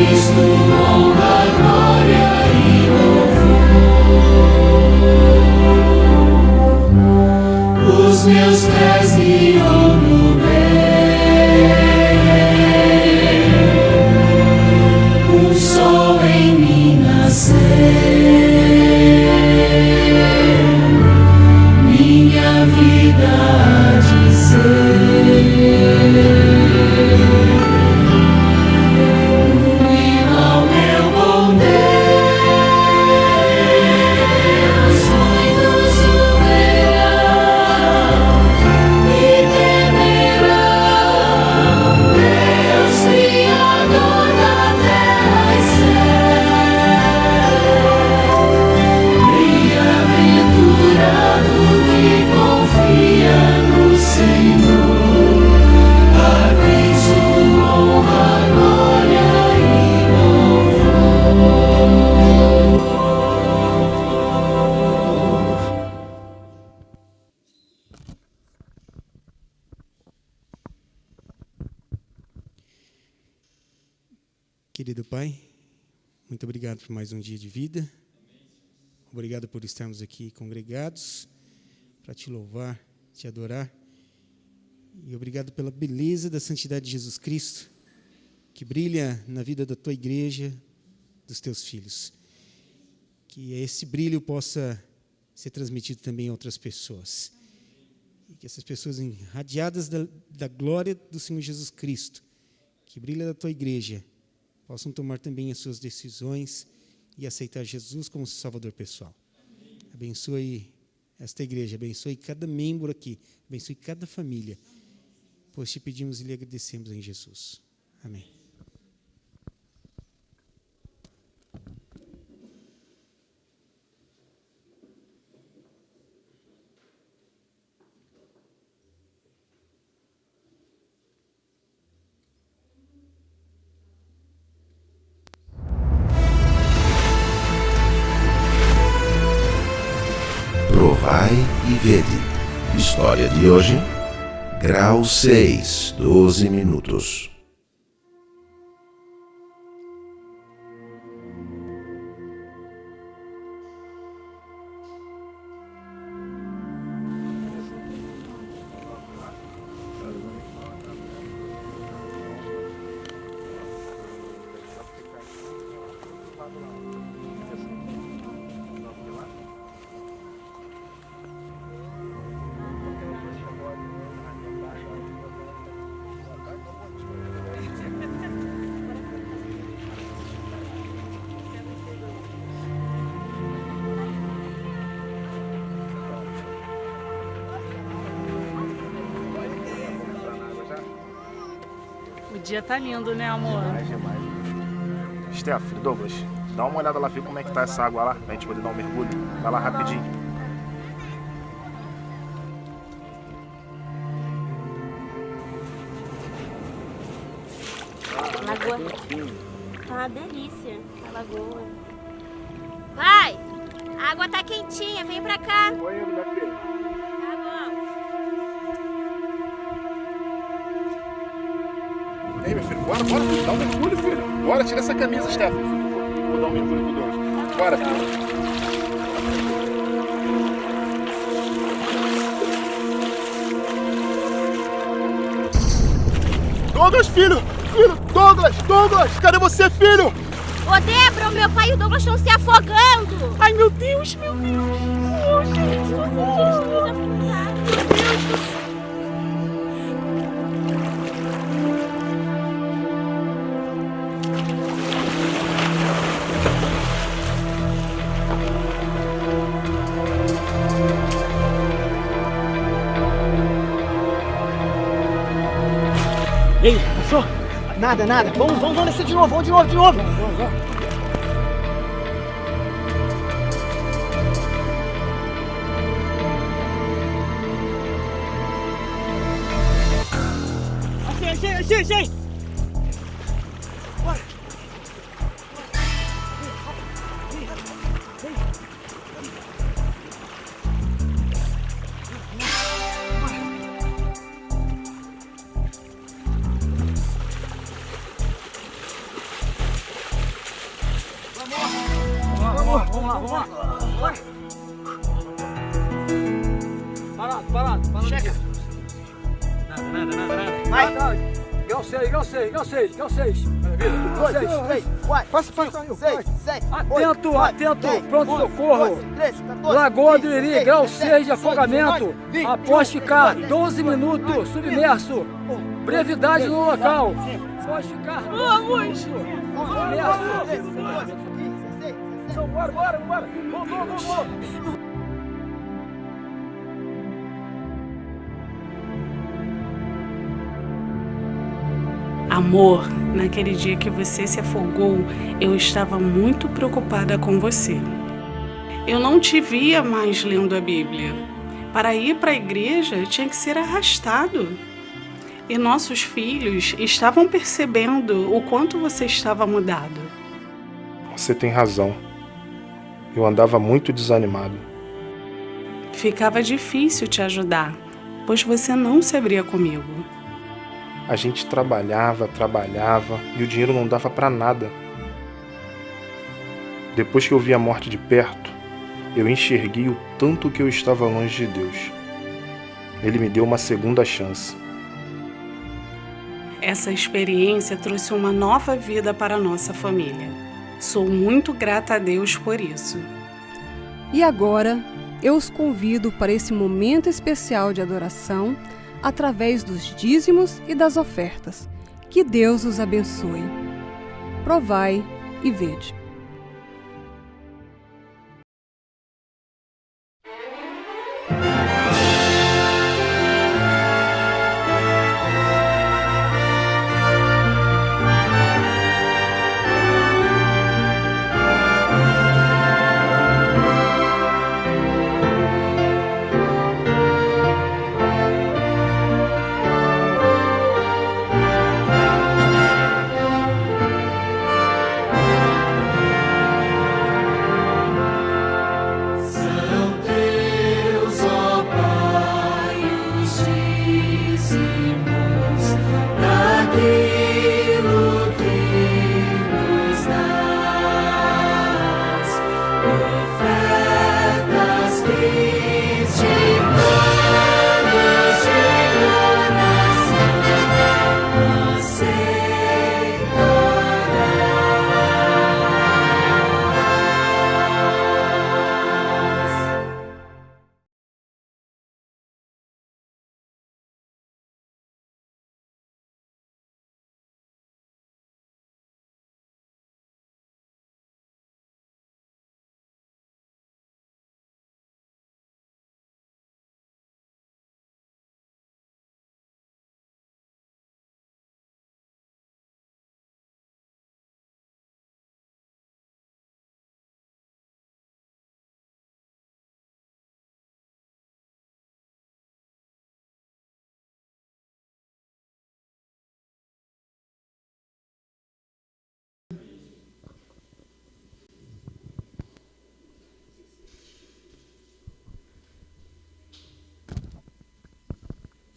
Cristo honra, glória e louvor. Os meus pés guiam no bem, o sol em mim nascer, minha vida há de ser. Querido Pai, muito obrigado por mais um dia de vida. Obrigado por estarmos aqui congregados para te louvar, te adorar. E obrigado pela beleza da santidade de Jesus Cristo, que brilha na vida da tua igreja, dos teus filhos. Que esse brilho possa ser transmitido também a outras pessoas. E que essas pessoas irradiadas da glória do Senhor Jesus Cristo, que brilha da tua igreja, possam tomar também as suas decisões e aceitar Jesus como seu Salvador pessoal. Abençoe esta igreja, abençoe cada membro aqui, abençoe cada família, pois te pedimos e lhe agradecemos em Jesus. Amém. Provai e vede. História de hoje, grau 6, 12 minutos. O dia tá lindo, né, amor? Steph, Douglas, dá uma olhada lá, ver como é que tá essa água lá, pra gente poder dar um mergulho. Vai lá rapidinho. Lagoa. Tá uma delícia a lagoa. Pai, a água tá quentinha, vem pra cá. Oi, minha filha. Tá bom. Ei, meu filho, bora, filho, dá um mergulho, filho. Bora, tira essa camisa, Steph. Vou dar um mergulho com o Douglas. Bora, filho. Douglas, filho! Douglas! Cadê você, filho? Ô, Débora, o meu pai e o Douglas estão se afogando. Ai, meu Deus, meu Deus. Meu Deus, eles estão se afogando. Meu Deus do céu. Ei, passou? Nada. Vamos descer de novo, vamos de novo. Vamos. Achei! Bora! Vamos lá. Parado. Chega. Nada. Vai. Igual seis. Maravilha. 3, vai. Passa. 6, 7. Atento. Pronto, socorro. 13, 14. Lagoa do Iri, grau 6 de afogamento. Após ficar 12 minutos submerso. Brevidade no local. Pode ficar. Vamos! Submerso. Bora. Vamos. Amor, naquele dia que você se afogou, eu estava muito preocupada com você. Eu não te via mais lendo a Bíblia. Para ir para a igreja, tinha que ser arrastado. E nossos filhos estavam percebendo o quanto você estava mudado. Você tem razão. Eu andava muito desanimado. Ficava difícil te ajudar, pois você não se abria comigo. A gente trabalhava e o dinheiro não dava para nada. Depois que eu vi a morte de perto, eu enxerguei o tanto que eu estava longe de Deus. Ele me deu uma segunda chance. Essa experiência trouxe uma nova vida para a nossa família. Sou muito grata a Deus por isso. E agora, eu os convido para esse momento especial de adoração através dos dízimos e das ofertas. Que Deus os abençoe. Provai e vede.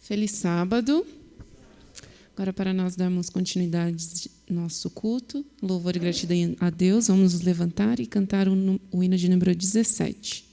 Feliz sábado. Agora, para nós darmos continuidade ao nosso culto, louvor e gratidão a Deus, vamos nos levantar e cantar o hino de número 17.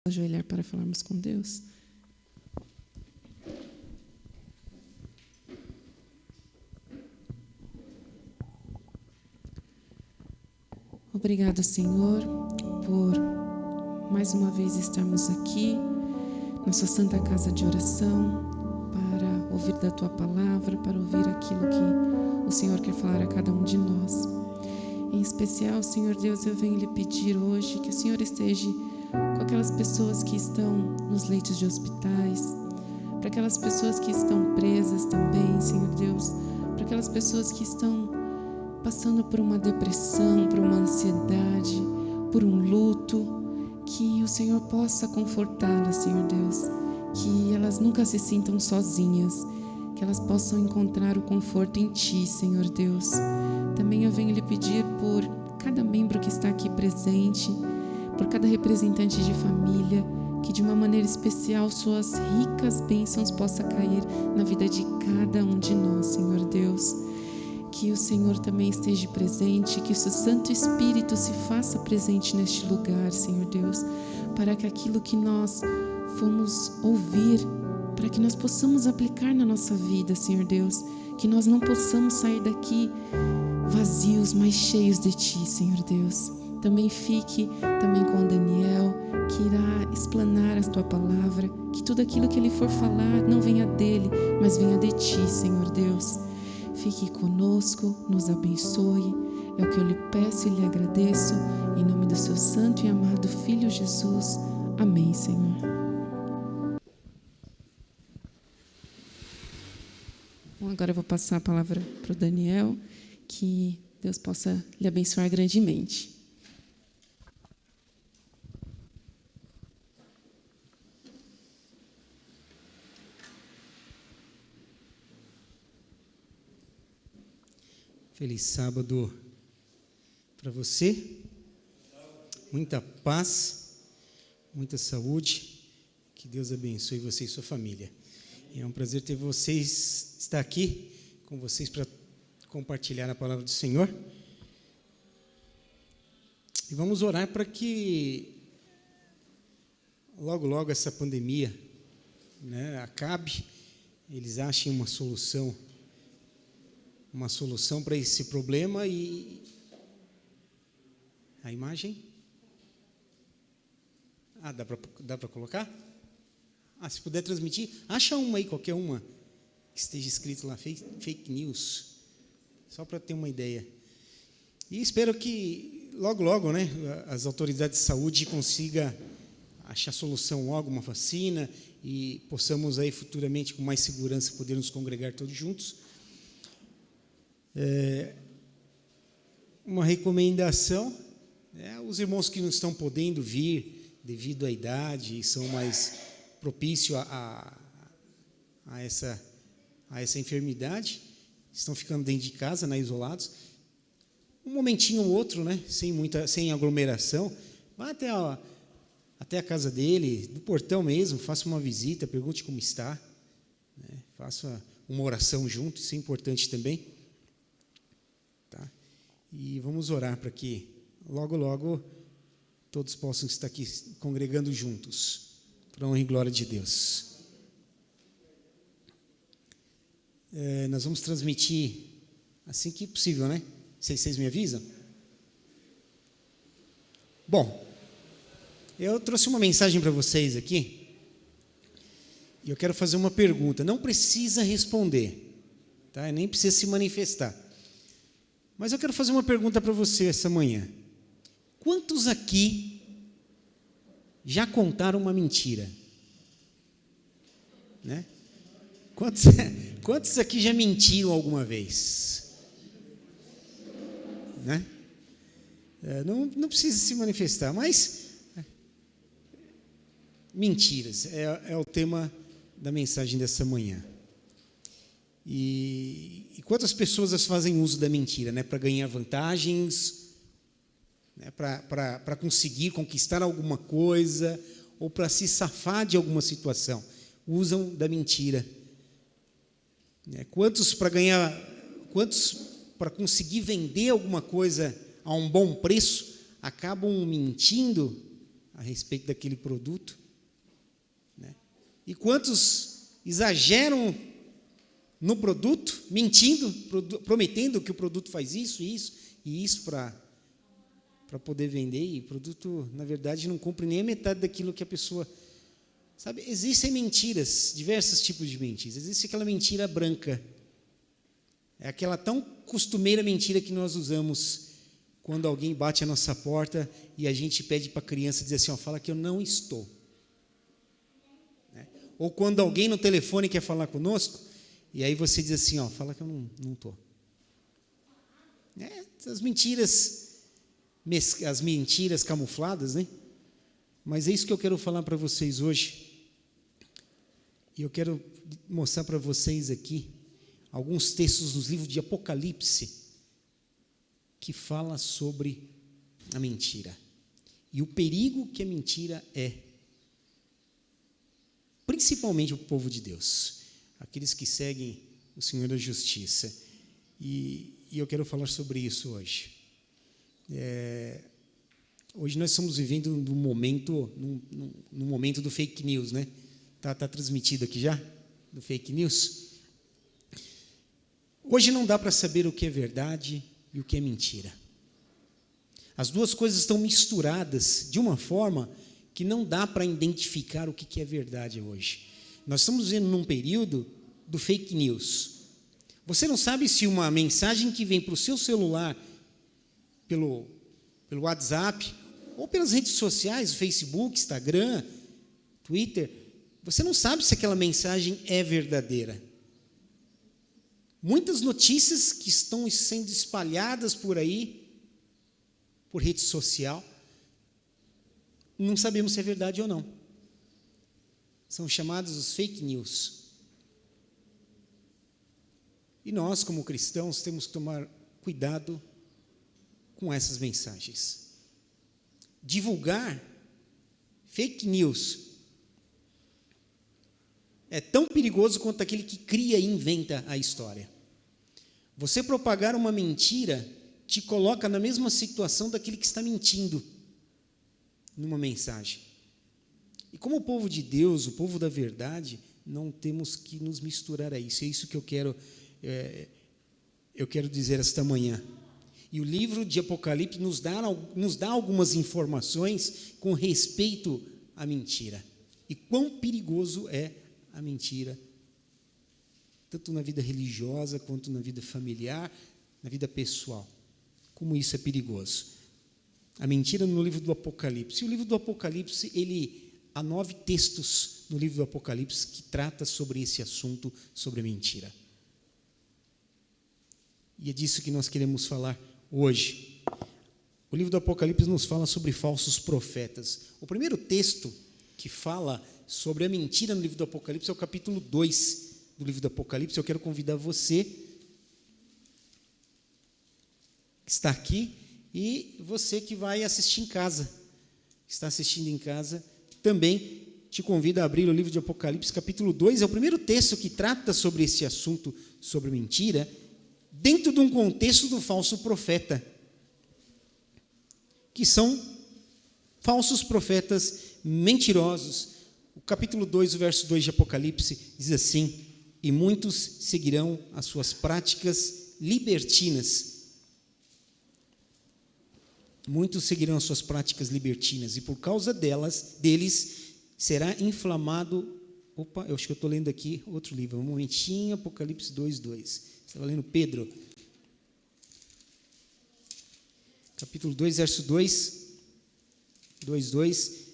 Ajoelhar para falarmos com Deus. Obrigado, Senhor, por mais uma vez estarmos aqui na sua santa casa de oração para ouvir da tua palavra, para ouvir aquilo que o Senhor quer falar a cada um de nós. Em especial, Senhor Deus, eu venho lhe pedir hoje que o Senhor esteja com aquelas pessoas que estão nos leitos de hospitais, para aquelas pessoas que estão presas também, Senhor Deus, para aquelas pessoas que estão passando por uma depressão, por uma ansiedade, por um luto, que o Senhor possa confortá-las, Senhor Deus, que elas nunca se sintam sozinhas, que elas possam encontrar o conforto em Ti, Senhor Deus. Também eu venho lhe pedir por cada membro que está aqui presente, por cada representante de família, que de uma maneira especial suas ricas bênçãos possam cair na vida de cada um de nós, Senhor Deus. Que o Senhor também esteja presente, que o seu Santo Espírito se faça presente neste lugar, Senhor Deus, para que aquilo que nós fomos ouvir, para que nós possamos aplicar na nossa vida, Senhor Deus, que nós não possamos sair daqui vazios, mas cheios de Ti, Senhor Deus. Também fique também com o Daniel, que irá explanar a Tua palavra, que tudo aquilo que ele for falar não venha dele, mas venha de Ti, Senhor Deus. Fique conosco, nos abençoe, é o que eu lhe peço e lhe agradeço, em nome do seu santo e amado Filho Jesus. Amém, Senhor. Bom, agora eu vou passar a palavra para o Daniel, que Deus possa lhe abençoar grandemente. Feliz sábado para você, muita paz, muita saúde, que Deus abençoe você e sua família. É um prazer ter vocês, estar aqui com vocês para compartilhar a palavra do Senhor. E vamos orar para que logo essa pandemia, né, acabe, eles achem uma solução para esse problema. E a imagem? Dá para colocar? Se puder transmitir, acha uma aí, qualquer uma que esteja escrito lá, fake news, só para ter uma ideia. E espero que logo, né, as autoridades de saúde consigam achar solução logo, uma vacina, e possamos aí futuramente, com mais segurança, poder nos congregar todos juntos. Uma recomendação, os irmãos que não estão podendo vir devido à idade e são mais propícios a essa enfermidade, estão ficando dentro de casa, né, isolados, um momentinho ou outro, né, sem aglomeração, vá até a casa dele, do portão mesmo, faça uma visita, pergunte como está, né, faça uma oração junto, isso é importante também. Tá? E vamos orar para que logo todos possam estar aqui congregando juntos, para a honra e glória de Deus. Nós vamos transmitir assim que possível, né? Vocês me avisam? Bom, eu trouxe uma mensagem para vocês aqui, e eu quero fazer uma pergunta. Não precisa responder, tá? Nem precisa se manifestar. Mas eu quero fazer uma pergunta para você essa manhã. Quantos aqui já contaram uma mentira? Né? Quantos aqui já mentiram alguma vez? Né? Não precisa se manifestar, mas mentiras é o tema da mensagem dessa manhã. E quantas pessoas fazem uso da mentira, né, para ganhar vantagens, né, para conseguir conquistar alguma coisa ou para se safar de alguma situação, usam da mentira. Quantos para conseguir vender alguma coisa a um bom preço acabam mentindo a respeito daquele produto, né? E quantos exageram no produto, mentindo, prometendo que o produto faz isso e isso para poder vender, e o produto, na verdade, não cumpre nem a metade daquilo que a pessoa... Sabe, existem mentiras, diversos tipos de mentiras. Existe aquela mentira branca, é aquela tão costumeira mentira que nós usamos quando alguém bate a nossa porta e a gente pede para a criança dizer assim, ó, fala que eu não estou. Né? Ou quando alguém no telefone quer falar conosco, e aí você diz assim, ó, fala que eu não estou. As mentiras camufladas, né? Mas é isso que eu quero falar para vocês hoje. E eu quero mostrar para vocês aqui alguns textos nos livros de Apocalipse que fala sobre a mentira e o perigo que a mentira é, principalmente o povo de Deus, aqueles que seguem o Senhor da Justiça. E eu quero falar sobre isso hoje. Hoje nós estamos vivendo num momento do fake news, né? Tá transmitido aqui já? Do fake news? Hoje não dá para saber o que é verdade e o que é mentira. As duas coisas estão misturadas de uma forma que não dá para identificar o que é verdade hoje. Nós estamos vivendo num período do fake news. Você não sabe se uma mensagem que vem para o seu celular pelo WhatsApp ou pelas redes sociais, Facebook, Instagram, Twitter, você não sabe se aquela mensagem é verdadeira. Muitas notícias que estão sendo espalhadas por aí, por rede social, não sabemos se é verdade ou não. São chamados os fake news. E nós, como cristãos, temos que tomar cuidado com essas mensagens. Divulgar fake news é tão perigoso quanto aquele que cria e inventa a história. Você propagar uma mentira te coloca na mesma situação daquele que está mentindo numa mensagem. E como o povo de Deus, o povo da verdade, não temos que nos misturar a isso. É isso que eu quero dizer esta manhã. E o livro de Apocalipse nos dá algumas informações com respeito à mentira. E quão perigoso é a mentira, tanto na vida religiosa, quanto na vida familiar, na vida pessoal. Como isso é perigoso. A mentira no livro do Apocalipse. O livro do Apocalipse, há 9 textos no livro do Apocalipse que trata sobre esse assunto, sobre a mentira. E é disso que nós queremos falar hoje. O livro do Apocalipse nos fala sobre falsos profetas. O primeiro texto que fala sobre a mentira no livro do Apocalipse é o capítulo 2 do livro do Apocalipse. Eu quero convidar você que está aqui e você que vai assistir em casa, está assistindo em casa, também te convido a abrir o livro de Apocalipse, capítulo 2. É o primeiro texto que trata sobre esse assunto, sobre mentira, dentro de um contexto do falso profeta, que são falsos profetas mentirosos. O capítulo 2, o verso 2 de Apocalipse diz assim: e muitos seguirão as suas práticas libertinas. Muitos seguirão as suas práticas libertinas, e por causa deles será inflamado... Opa, eu acho que eu estou lendo aqui outro livro, um momentinho, Apocalipse 2:2. Estava lendo Pedro. Capítulo 2, verso 2:2.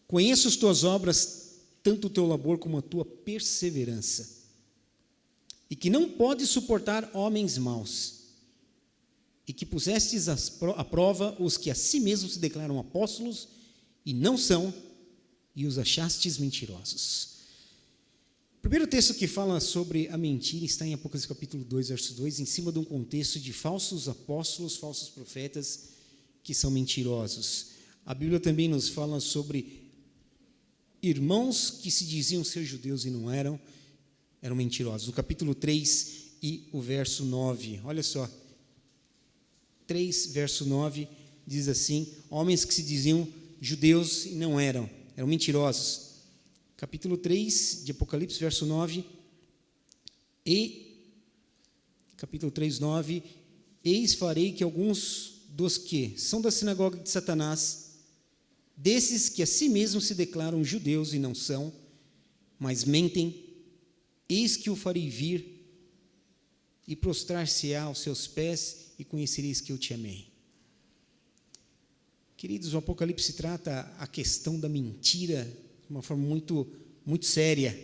Conheço as tuas obras, tanto o teu labor como a tua perseverança, e que não podes suportar homens maus, e que pusestes à prova os que a si mesmos se declaram apóstolos e não são, e os achastes mentirosos. O primeiro texto que fala sobre a mentira está em Apocalipse capítulo 2, verso 2, em cima de um contexto de falsos apóstolos, falsos profetas que são mentirosos. A Bíblia também nos fala sobre irmãos que se diziam ser judeus e não eram mentirosos. O capítulo 3 e o verso 9, olha só, 3, verso 9, diz assim: homens que se diziam judeus e não eram mentirosos. Capítulo 3 de Apocalipse, verso 9, capítulo 3, 9, eis farei que alguns dos que são da sinagoga de Satanás, desses que a si mesmos se declaram judeus e não são, mas mentem, eis que o farei vir e prostrar-se-á aos seus pés e conhecereis que eu te amei. Queridos, o Apocalipse trata a questão da mentira de uma forma muito, muito séria.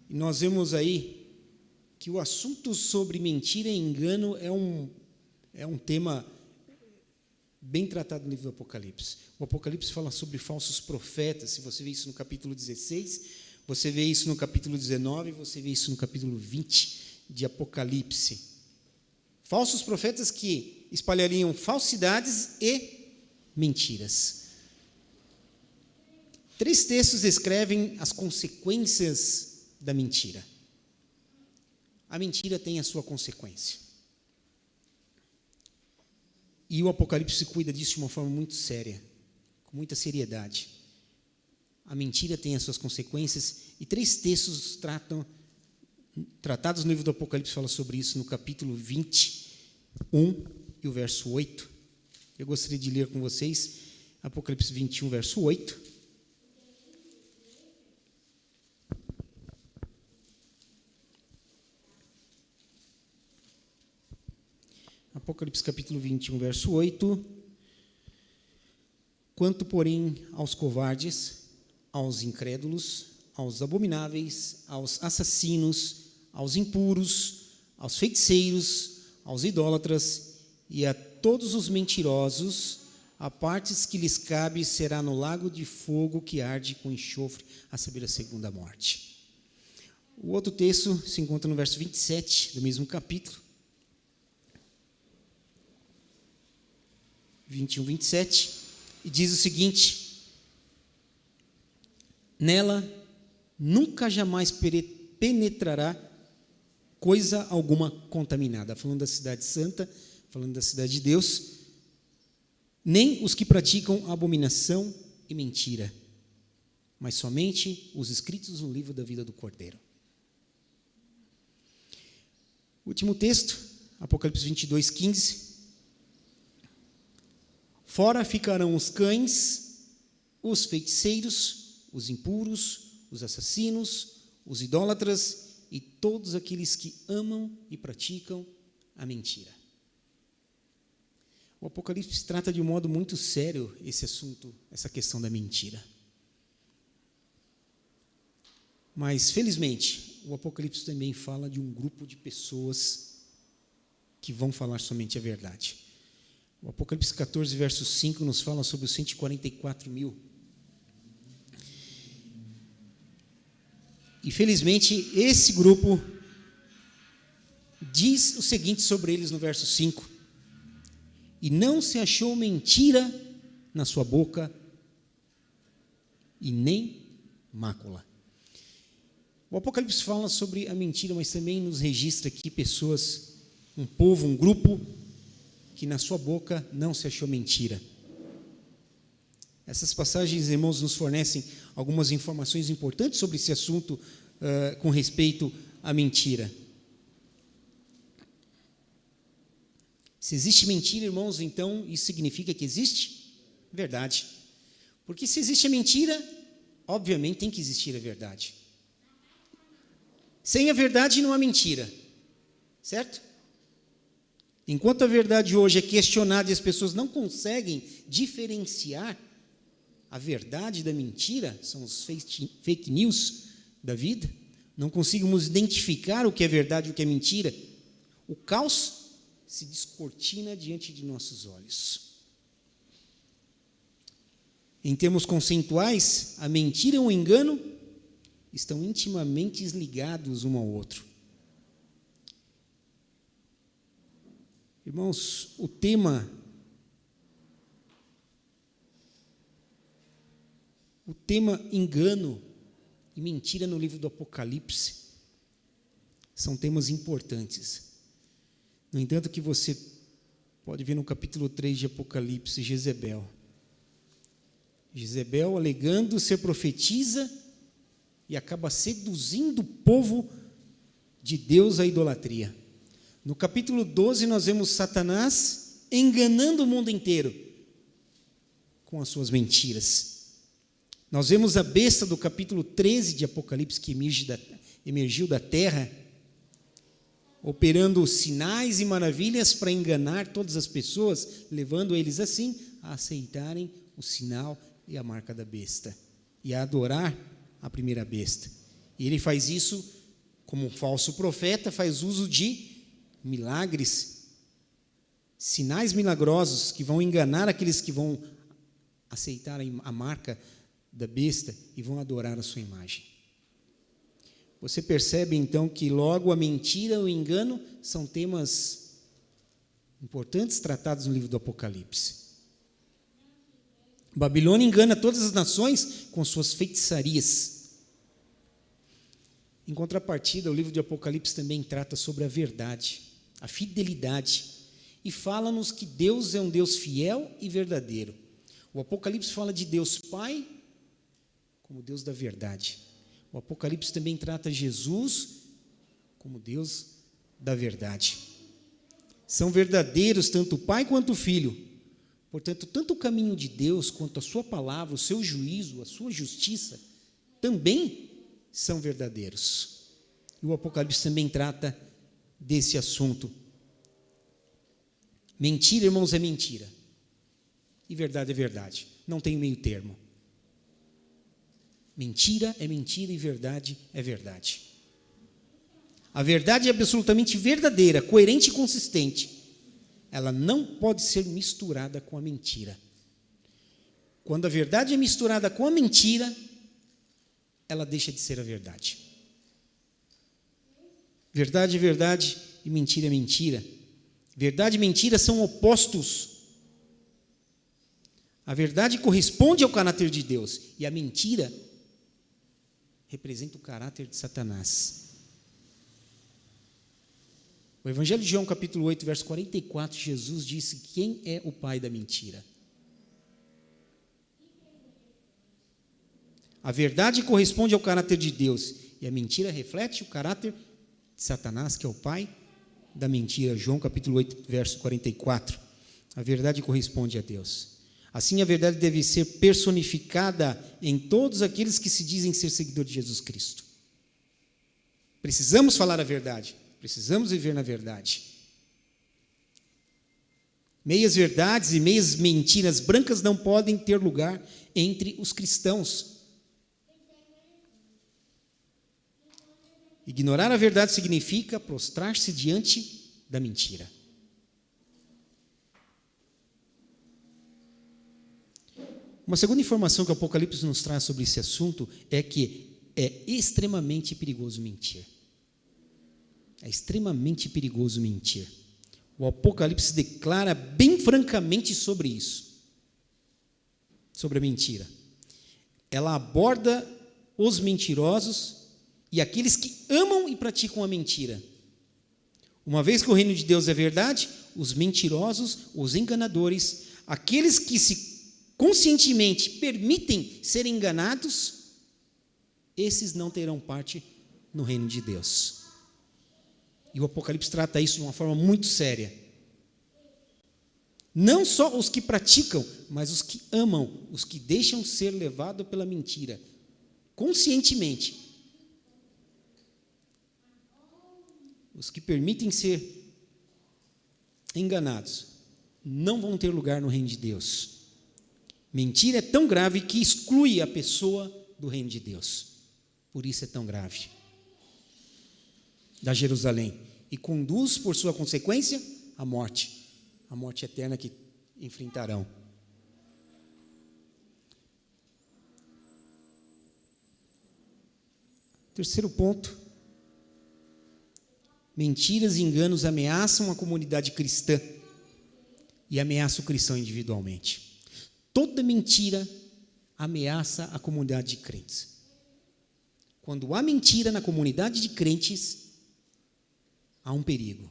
E nós vemos aí que o assunto sobre mentira e engano é um tema bem tratado no livro do Apocalipse. O Apocalipse fala sobre falsos profetas. Se você vê isso no capítulo 16, você vê isso no capítulo 19, você vê isso no capítulo 20 de Apocalipse. Falsos profetas que espalhariam falsidades e mentiras. 3 textos descrevem as consequências da mentira. A mentira tem a sua consequência. E o Apocalipse cuida disso de uma forma muito séria, com muita seriedade. A mentira tem as suas consequências, e 3 textos tratados no livro do Apocalipse falam sobre isso, no capítulo 21 e o verso 8. Eu gostaria de ler com vocês Apocalipse 21, verso 8. Apocalipse capítulo 21, verso 8. Quanto, porém, aos covardes, aos incrédulos, aos abomináveis, aos assassinos, aos impuros, aos feiticeiros, aos idólatras e a todos os mentirosos, a partes que lhes cabe será no lago de fogo que arde com enxofre, a saber, a segunda morte. O outro texto se encontra no verso 27 do mesmo capítulo. 21, 27, e diz o seguinte: nela nunca jamais penetrará coisa alguma contaminada, falando da cidade santa, falando da cidade de Deus, nem os que praticam abominação e mentira, mas somente os escritos no livro da vida do Cordeiro. Último texto, Apocalipse 22, 15. Fora ficarão os cães, os feiticeiros, os impuros, os assassinos, os idólatras e todos aqueles que amam e praticam a mentira. O Apocalipse trata de um modo muito sério esse assunto, essa questão da mentira. Mas, felizmente, o Apocalipse também fala de um grupo de pessoas que vão falar somente a verdade. O Apocalipse 14, verso 5, nos fala sobre os 144 mil. E, felizmente, esse grupo diz o seguinte sobre eles no verso 5: e não se achou mentira na sua boca e nem mácula. O Apocalipse fala sobre a mentira, mas também nos registra aqui pessoas, um povo, um grupo, que na sua boca não se achou mentira. Essas passagens, irmãos, nos fornecem algumas informações importantes sobre esse assunto com respeito à mentira. Se existe mentira, irmãos, então isso significa que existe verdade. Porque se existe a mentira, obviamente tem que existir a verdade. Sem a verdade não há mentira, certo? Enquanto a verdade hoje é questionada e as pessoas não conseguem diferenciar a verdade da mentira, são os fake news da vida, não conseguimos identificar o que é verdade e o que é mentira, o caos se descortina diante de nossos olhos. Em termos conceituais, a mentira e o engano estão intimamente ligados um ao outro. Irmãos, o tema engano e mentira no livro do Apocalipse são temas importantes. No entanto, que você pode ver no capítulo 3 de Apocalipse, Jezebel, Jezebel alegando ser profetisa e acaba seduzindo o povo de Deus à idolatria. No capítulo 12, nós vemos Satanás enganando o mundo inteiro com as suas mentiras. Nós vemos a besta do capítulo 13 de Apocalipse, que emergiu da terra, operando sinais e maravilhas para enganar todas as pessoas, levando eles assim a aceitarem o sinal e a marca da besta e a adorar a primeira besta. E ele faz isso como um falso profeta, faz uso de milagres, sinais milagrosos que vão enganar aqueles que vão aceitar a marca da besta e vão adorar a sua imagem. Você percebe então que logo a mentira e o engano são temas importantes tratados no livro do Apocalipse. Babilônia engana todas as nações com suas feitiçarias. Em contrapartida, o livro de Apocalipse também trata sobre a verdade, a fidelidade, e fala-nos que Deus é um Deus fiel e verdadeiro. O Apocalipse fala de Deus Pai como Deus da verdade. O Apocalipse também trata Jesus como Deus da verdade. São verdadeiros tanto o Pai quanto o Filho. Portanto, tanto o caminho de Deus quanto a sua palavra, o seu juízo, a sua justiça, também são verdadeiros. E o Apocalipse também trata desse assunto. Mentira, irmãos, é mentira. E verdade é verdade. Não tem meio termo. Mentira é mentira e verdade é verdade. A verdade é absolutamente verdadeira, coerente e consistente. Ela não pode ser misturada com a mentira. Quando a verdade é misturada com a mentira, ela deixa de ser a verdade. Verdade é verdade e mentira é mentira. Verdade e mentira são opostos. A verdade corresponde ao caráter de Deus e a mentira representa o caráter de Satanás. O Evangelho de João, capítulo 8, verso 44, Jesus disse: quem é o pai da mentira? A verdade corresponde ao caráter de Deus e a mentira reflete o caráter de Satanás, que é o pai da mentira. João, capítulo 8, verso 44. A verdade corresponde a Deus. Assim, a verdade deve ser personificada em todos aqueles que se dizem ser seguidores de Jesus Cristo. Precisamos falar a verdade. Precisamos viver na verdade. Meias verdades e meias mentiras brancas não podem ter lugar entre os cristãos. Ignorar a verdade significa prostrar-se diante da mentira. Uma segunda informação que o Apocalipse nos traz sobre esse assunto é que é extremamente perigoso mentir. É extremamente perigoso mentir. O Apocalipse declara bem francamente sobre isso, sobre a mentira. Ela aborda os mentirosos e aqueles que amam e praticam a mentira. Uma vez que o reino de Deus é verdade, os mentirosos, os enganadores, aqueles que se conscientemente permitem ser enganados, esses não terão parte no reino de Deus. E o Apocalipse trata isso de uma forma muito séria. Não só os que praticam, mas os que amam, os que deixam ser levados pela mentira, conscientemente. Os que permitem ser enganados, não vão ter lugar no reino de Deus. Mentira é tão grave que exclui a pessoa do reino de Deus. Por isso é tão grave. Da Jerusalém. E conduz, por sua consequência, a morte eterna que enfrentarão. Terceiro ponto. Mentiras e enganos ameaçam a comunidade cristã e ameaçam o cristão individualmente. Toda mentira ameaça a comunidade de crentes. Quando há mentira na comunidade de crentes, há um perigo.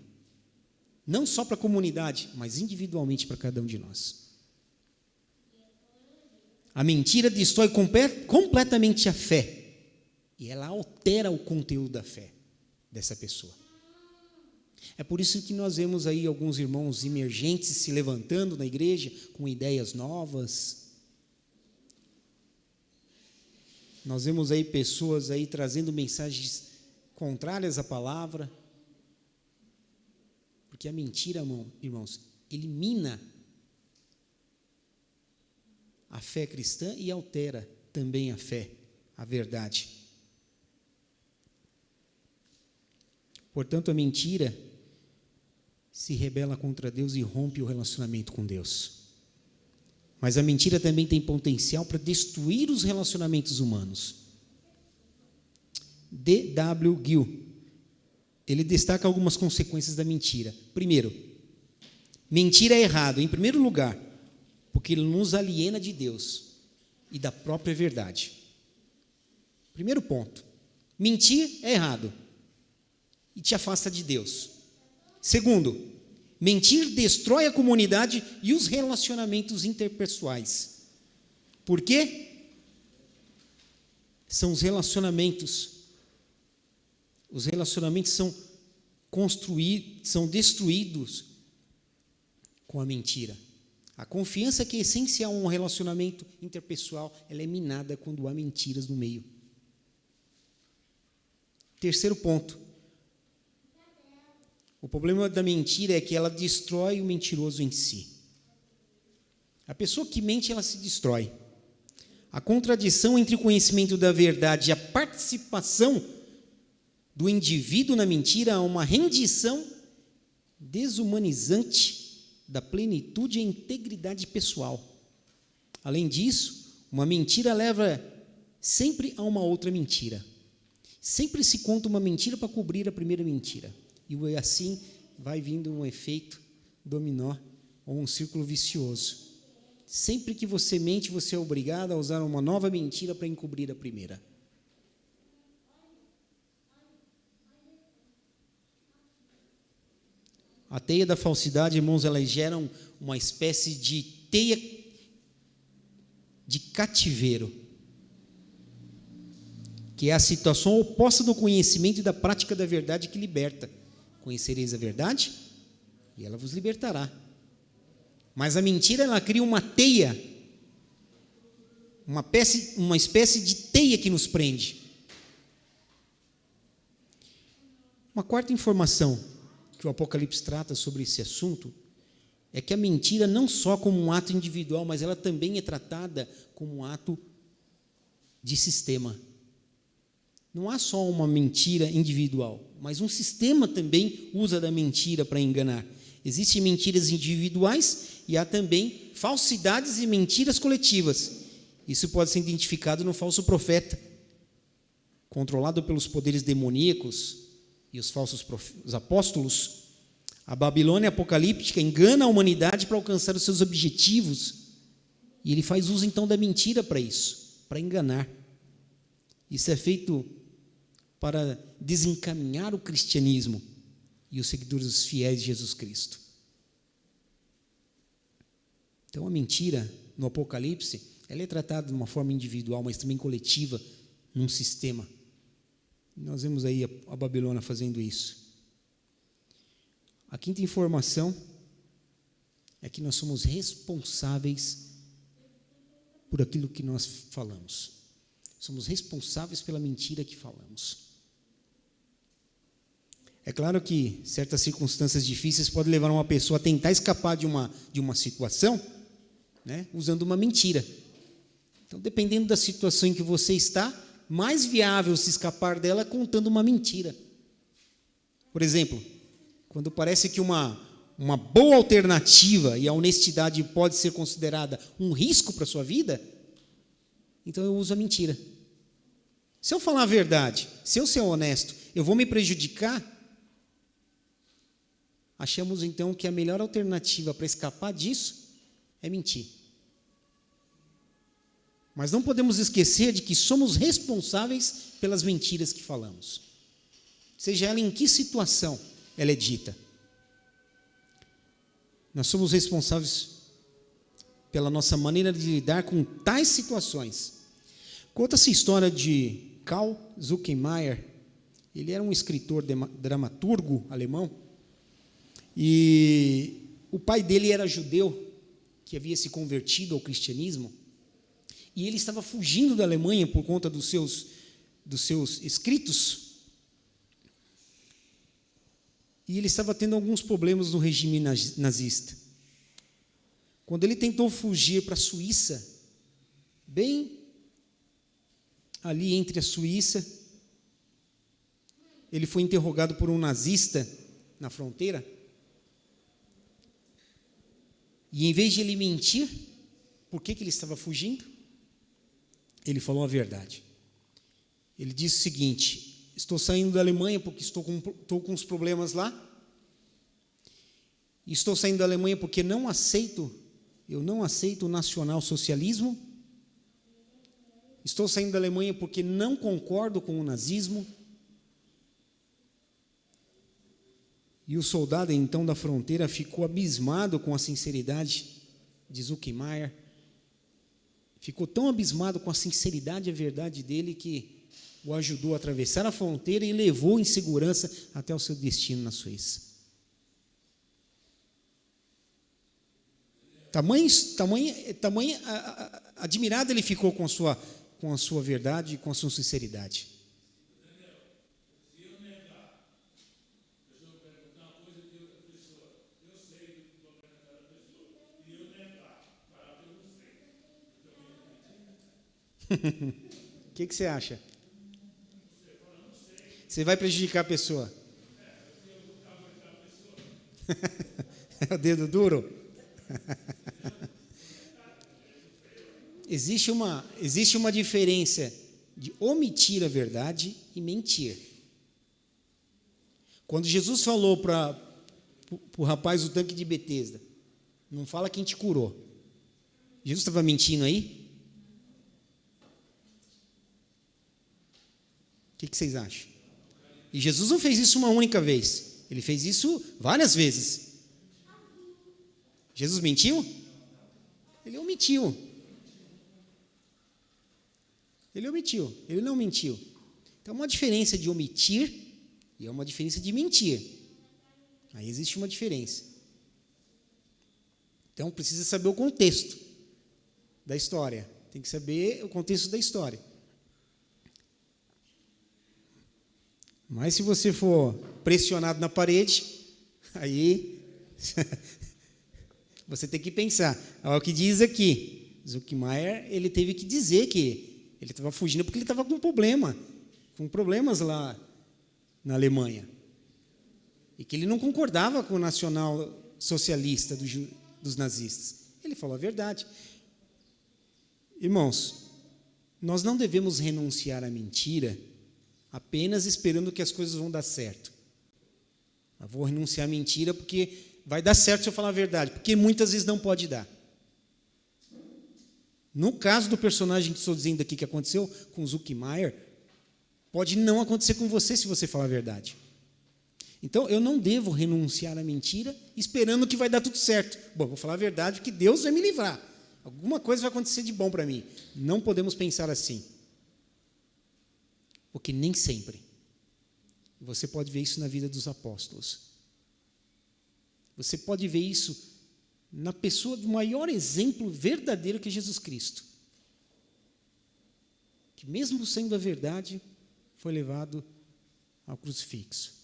Não só para a comunidade, mas individualmente para cada um de nós. A mentira destrói completamente a fé. E ela altera o conteúdo da fé dessa pessoa. É por isso que nós vemos aí alguns irmãos emergentes se levantando na igreja com ideias novas. Nós vemos aí pessoas aí trazendo mensagens contrárias à palavra. Porque a mentira, irmãos, elimina a fé cristã e altera também a fé, a verdade. Portanto, a mentira se rebela contra Deus e rompe o relacionamento com Deus. Mas a mentira também tem potencial para destruir os relacionamentos humanos. D.W. Gill, ele destaca algumas consequências da mentira. Primeiro, mentira é errado, em primeiro lugar, porque ele nos aliena de Deus e da própria verdade. Primeiro ponto, mentir é errado e te afasta de Deus. Segundo, mentir destrói a comunidade e os relacionamentos interpessoais. Por quê? São os relacionamentos. Os relacionamentos são destruídos com a mentira. A confiança, que é essencial a um relacionamento interpessoal, ela é minada quando há mentiras no meio. Terceiro ponto. O problema da mentira é que ela destrói o mentiroso em si. A pessoa que mente, ela se destrói. A contradição entre o conhecimento da verdade e a participação do indivíduo na mentira é uma rendição desumanizante da plenitude e integridade pessoal. Além disso, uma mentira leva sempre a uma outra mentira. Sempre se conta uma mentira para cobrir a primeira mentira. E assim vai vindo um efeito dominó ou um círculo vicioso. Sempre que você mente, você é obrigado a usar uma nova mentira para encobrir a primeira. A teia da falsidade, irmãos, elas geram uma espécie de teia de cativeiro, que é a situação oposta do conhecimento e da prática da verdade que liberta. Conhecereis a verdade e ela vos libertará. Mas a mentira, ela cria uma teia, uma espécie de teia que nos prende. Uma quarta informação que o Apocalipse trata sobre esse assunto é que a mentira não só como um ato individual, mas ela também é tratada como um ato de sistema. Não há só uma mentira individual, mas um sistema também usa da mentira para enganar. Existem mentiras individuais e há também falsidades e mentiras coletivas. Isso pode ser identificado no falso profeta, controlado pelos poderes demoníacos e os falsos apóstolos. A Babilônia apocalíptica engana a humanidade para alcançar os seus objetivos. E ele faz uso então da mentira para isso, para enganar. Isso é feito para desencaminhar o cristianismo e os seguidores fiéis de Jesus Cristo. Então a mentira no Apocalipse, ela é tratada de uma forma individual, mas também coletiva, num sistema. Nós vemos aí a Babilônia fazendo isso. A quinta informação é que nós somos responsáveis por aquilo que nós falamos. Somos responsáveis pela mentira que falamos. É claro que certas circunstâncias difíceis podem levar uma pessoa a tentar escapar de uma situação, né, usando uma mentira. Então, dependendo da situação em que você está, mais viável se escapar dela é contando uma mentira. Por exemplo, quando parece que uma boa alternativa e a honestidade pode ser considerada um risco para a sua vida, então eu uso a mentira. Se eu falar a verdade, se eu ser honesto, eu vou me prejudicar? Achamos então que a melhor alternativa para escapar disso é mentir. Mas não podemos esquecer de que somos responsáveis pelas mentiras que falamos. Seja ela em que situação ela é dita. Nós somos responsáveis pela nossa maneira de lidar com tais situações. Conta-se a história de Karl Zuckermeier. Ele era um escritor, dramaturgo alemão, e o pai dele era judeu, que havia se convertido ao cristianismo, e ele estava fugindo da Alemanha por conta dos seus escritos, e ele estava tendo alguns problemas no regime nazista. Quando ele tentou fugir para a Suíça, bem ali entre a Suíça, ele foi interrogado por um nazista na fronteira, e em vez de ele mentir, por que ele estava fugindo? Ele falou a verdade. Ele disse o seguinte: estou saindo da Alemanha porque estou com uns problemas lá, e estou saindo da Alemanha porque eu não aceito o nacionalsocialismo, estou saindo da Alemanha porque não concordo com o nazismo. E o soldado, então, da fronteira ficou abismado com a sinceridade de Zuckermeier. Ficou tão abismado com a sinceridade e a verdade dele que o ajudou a atravessar a fronteira e levou em segurança até o seu destino na Suíça. Tamanho admirado ele ficou com a sua verdade e com a sua sinceridade. O que você acha? Você vai prejudicar a pessoa? É o dedo duro? Existe uma diferença de omitir a verdade e mentir. Quando Jesus falou para o rapaz do tanque de Betesda, não fala quem te curou. Jesus estava mentindo aí? O que vocês acham? E Jesus não fez isso uma única vez. Ele fez isso várias vezes. Jesus mentiu? Ele omitiu. Ele não mentiu. Então, é uma diferença de omitir e é uma diferença de mentir. Aí existe uma diferença. Então, precisa saber o contexto da história. Tem que saber o contexto da história. Mas se você for pressionado na parede, aí você tem que pensar. Olha o que diz aqui. Zuckermeier, ele teve que dizer que ele estava fugindo porque ele estava com problemas lá na Alemanha. E que ele não concordava com o nacional socialista dos nazistas. Ele falou a verdade. Irmãos, nós não devemos renunciar à mentira apenas esperando que as coisas vão dar certo. Eu vou renunciar à mentira porque vai dar certo se eu falar a verdade, porque muitas vezes não pode dar. No caso do personagem que estou dizendo aqui que aconteceu com Zuckermeier, pode não acontecer com você se você falar a verdade. Então, eu não devo renunciar à mentira esperando que vai dar tudo certo. Bom, vou falar a verdade porque Deus vai me livrar. Alguma coisa vai acontecer de bom para mim. Não podemos pensar assim. Porque nem sempre. Você pode ver isso na vida dos apóstolos. Você pode ver isso na pessoa do maior exemplo verdadeiro que é Jesus Cristo. Que mesmo sendo a verdade, foi levado ao crucifixo.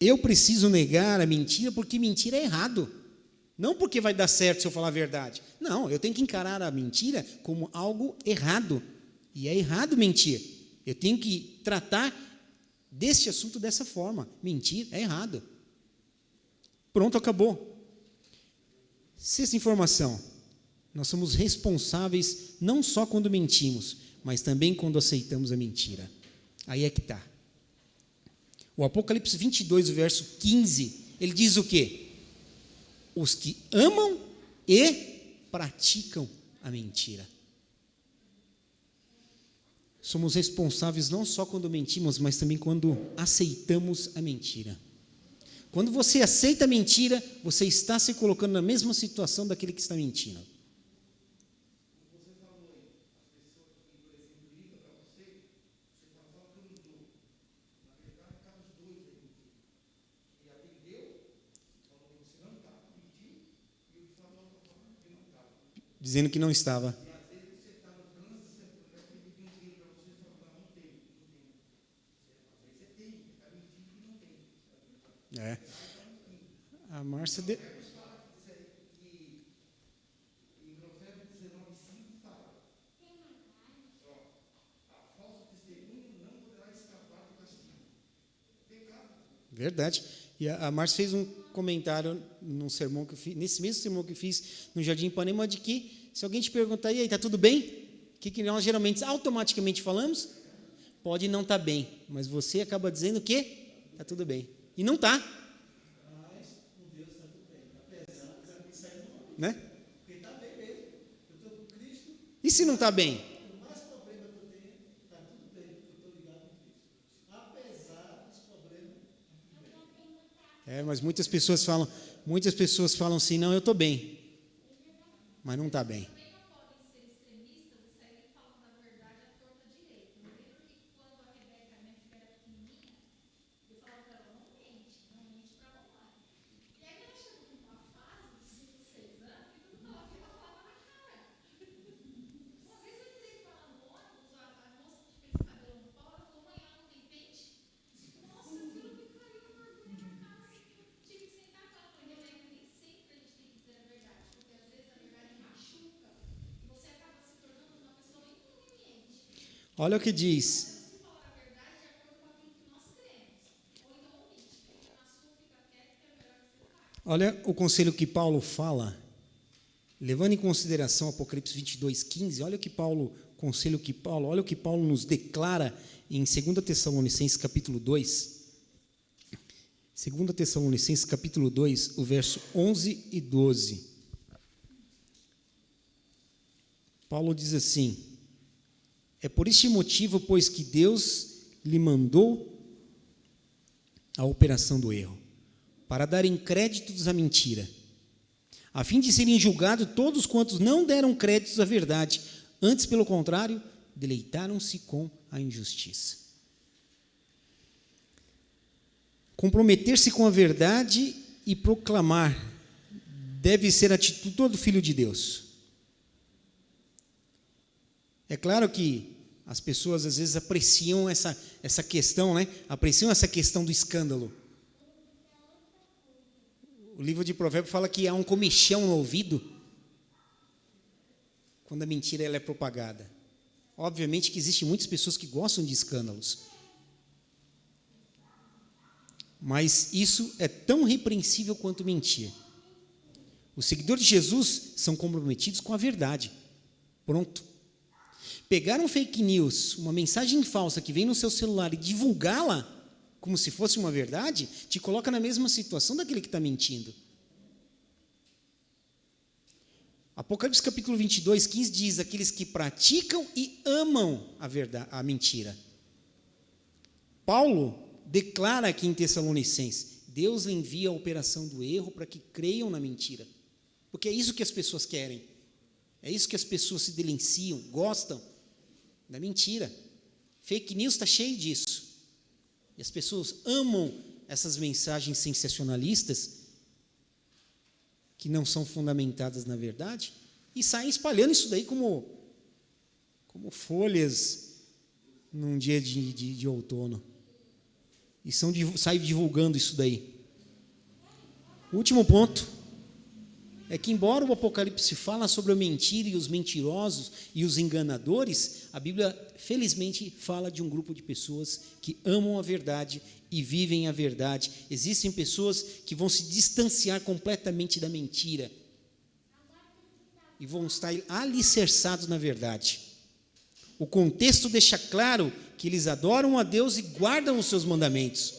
Eu preciso negar a mentira porque mentira é errado. Não porque vai dar certo se eu falar a verdade. Não, eu tenho que encarar a mentira como algo errado. E é errado mentir. Eu tenho que tratar desse assunto dessa forma. Mentir é errado. Pronto, acabou. Sexta informação. Nós somos responsáveis não só quando mentimos, mas também quando aceitamos a mentira. Aí é que está. O Apocalipse 22, o verso 15, ele diz o quê? Os que amam e praticam a mentira. Somos responsáveis não só quando mentimos, mas também quando aceitamos a mentira. Quando você aceita a mentira, você está se colocando na mesma situação daquele que está mentindo. Dizendo que não estava. É. A Márcia... Verdade. E a Márcia fez um comentário num sermão que eu fiz, nesse mesmo sermão que eu fiz no Jardim Ipanema, de que se alguém te perguntar, e aí, está tudo bem? O que nós geralmente, automaticamente falamos? Pode não estar bem, mas você acaba dizendo que está tudo bem. E não está. Mas com Deus está tudo bem. Apesar de me sair do mundo. Né? Porque está bem mesmo. Eu estou com Cristo. E se não está bem? O mais problema que eu tenho, está tudo bem, porque eu estou ligado com Cristo. Apesar dos problemas, está tudo bem. Mas muitas pessoas falam assim, não, eu estou bem. Mas não está bem. Olha o que diz. Olha o conselho que Paulo fala, levando em consideração Apocalipse 22:15, olha o que Paulo nos declara em 2 Tessalonicenses capítulo 2. 2 Tessalonicenses capítulo 2, o verso 11 e 12. Paulo diz assim: é por este motivo, pois, que Deus lhe mandou a operação do erro, para darem créditos à mentira, a fim de serem julgados todos quantos não deram créditos à verdade, antes, pelo contrário, deleitaram-se com a injustiça. Comprometer-se com a verdade e proclamar deve ser a atitude de todo filho de Deus. É claro que as pessoas às vezes apreciam essa questão, né? Apreciam essa questão do escândalo. O livro de Provérbios fala que há um comichão no ouvido quando a mentira ela é propagada. Obviamente que existem muitas pessoas que gostam de escândalos. Mas isso é tão repreensível quanto mentir. Os seguidores de Jesus são comprometidos com a verdade. Pronto. Pegar um fake news, uma mensagem falsa que vem no seu celular e divulgá-la como se fosse uma verdade, te coloca na mesma situação daquele que está mentindo. Apocalipse capítulo 22:15 diz: aqueles que praticam e amam a verdade, a mentira. Paulo declara aqui em Tessalonicenses: Deus envia a operação do erro para que creiam na mentira, porque é isso que as pessoas querem, é isso que as pessoas se deliciam, gostam da mentira. Fake news está cheio disso, e as pessoas amam essas mensagens sensacionalistas que não são fundamentadas na verdade e saem espalhando isso daí como folhas num dia de outono. E saem divulgando isso daí. O último ponto é que, embora o Apocalipse fala sobre a mentira e os mentirosos e os enganadores, a Bíblia, felizmente, fala de um grupo de pessoas que amam a verdade e vivem a verdade. Existem pessoas que vão se distanciar completamente da mentira e vão estar alicerçados na verdade. O contexto deixa claro que eles adoram a Deus e guardam os seus mandamentos.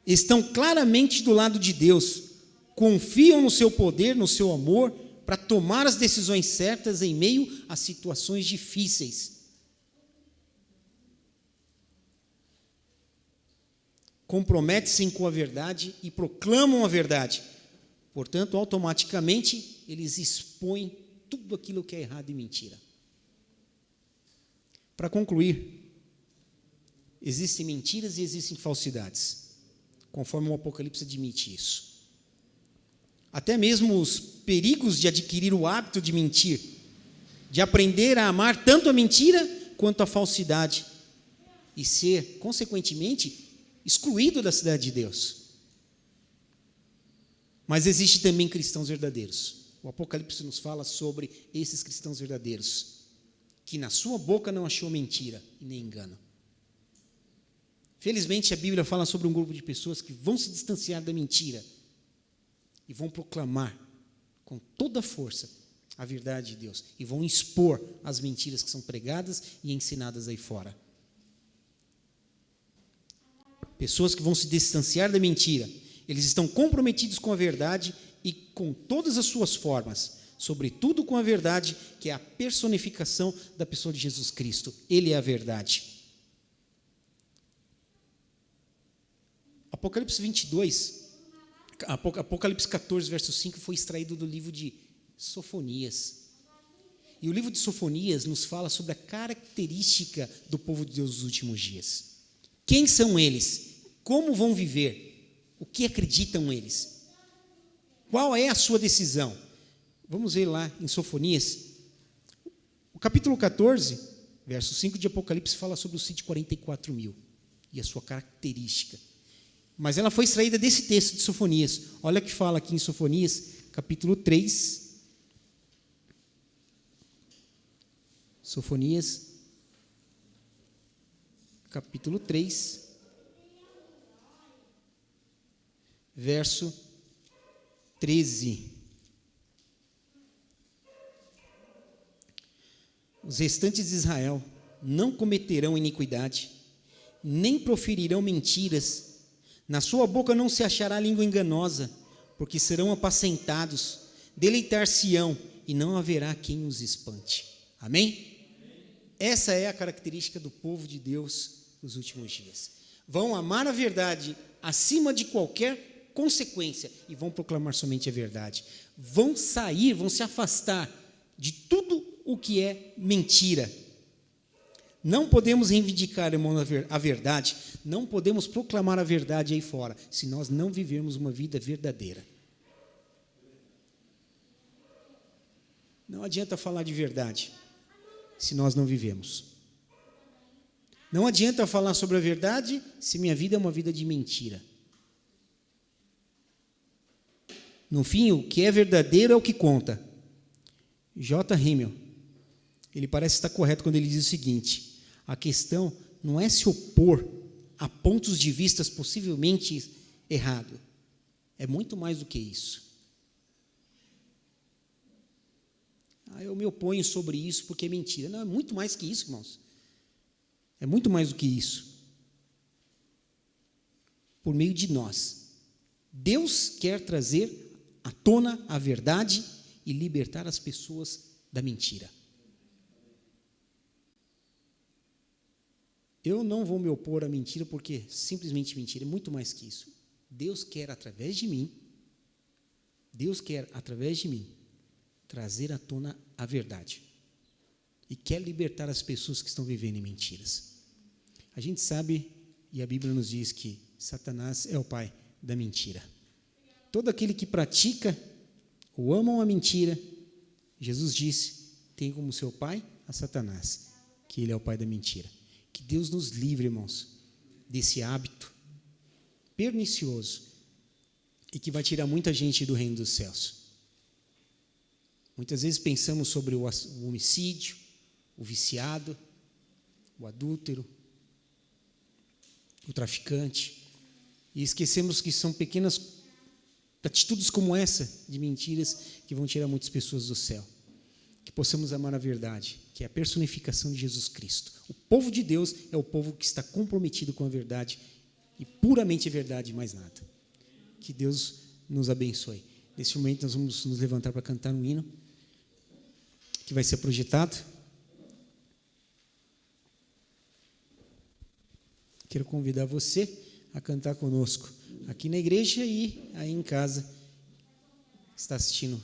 Estão claramente do lado de Deus, confiam no seu poder, no seu amor, para tomar as decisões certas em meio a situações difíceis. comprometem-se com a verdade e proclamam a verdade. Portanto, automaticamente, eles expõem tudo aquilo que é errado e mentira. Para concluir, existem mentiras e existem falsidades, conforme o Apocalipse admite isso. Até mesmo os perigos de adquirir o hábito de mentir, de aprender a amar tanto a mentira quanto a falsidade e ser, consequentemente, excluído da cidade de Deus. Mas existe também cristãos verdadeiros. O Apocalipse nos fala sobre esses cristãos verdadeiros, que na sua boca não achou mentira e nem engano. Felizmente, a Bíblia fala sobre um grupo de pessoas que vão se distanciar da mentira e vão proclamar com toda a força a verdade de Deus e vão expor as mentiras que são pregadas e ensinadas aí fora. Pessoas que vão se distanciar da mentira, eles estão comprometidos com a verdade e com todas as suas formas, sobretudo com a verdade, que é a personificação da pessoa de Jesus Cristo. Ele é a verdade. Apocalipse 22, Apocalipse 14, verso 5, foi extraído do livro de Sofonias. E o livro de Sofonias nos fala sobre a característica do povo de Deus nos últimos dias. Quem são eles? Como vão viver? O que acreditam eles? Qual é a sua decisão? Vamos ver lá em Sofonias. O capítulo 14, verso 5 de Apocalipse fala sobre os 144.000 e a sua característica. Mas ela foi extraída desse texto de Sofonias. Olha o que fala aqui em Sofonias, capítulo 3. Sofonias, capítulo 3, verso 13. Os restantes de Israel não cometerão iniquidade, nem proferirão mentiras. Na sua boca não se achará língua enganosa, porque serão apacentados, deleitar-se-ão, e não haverá quem os espante. Amém? Essa é a característica do povo de Deus nos últimos dias. Vão amar a verdade acima de qualquer consequência e vão proclamar somente a verdade. Vão sair, vão se afastar de tudo o que é mentira. Não podemos reivindicar, irmão, a verdade, não podemos proclamar a verdade aí fora, se nós não vivermos uma vida verdadeira. Não adianta falar de verdade se nós não vivemos. Não adianta falar sobre a verdade se minha vida é uma vida de mentira. No fim, o que é verdadeiro é o que conta. J. Rimmel, ele parece estar correto quando ele diz o seguinte: a questão não é se opor a pontos de vista possivelmente errados. É muito mais do que isso. Eu me oponho sobre isso porque é mentira. Não, é muito mais que isso, irmãos. É muito mais do que isso. Por meio de nós, Deus quer trazer à tona a verdade e libertar as pessoas da mentira. Eu não vou me opor à mentira porque simplesmente mentira, é muito mais que isso. Deus quer através de mim, trazer à tona a verdade. E quer libertar as pessoas que estão vivendo em mentiras. A gente sabe, e a Bíblia nos diz que Satanás é o pai da mentira. Todo aquele que pratica ou ama a mentira, Jesus disse, tem como seu pai a Satanás, que ele é o pai da mentira. Que Deus nos livre, irmãos, desse hábito pernicioso e que vai tirar muita gente do reino dos céus. Muitas vezes pensamos sobre o homicídio, o viciado, o adúltero, o traficante, e esquecemos que são pequenas atitudes como essa, de mentiras, que vão tirar muitas pessoas do céu. Que possamos amar a verdade, que é a personificação de Jesus Cristo. O povo de Deus é o povo que está comprometido com a verdade, e puramente a verdade e mais nada. Que Deus nos abençoe. Nesse momento nós vamos nos levantar para cantar um hino, que vai ser projetado. Quero convidar você a cantar conosco, aqui na igreja e aí em casa, está assistindo.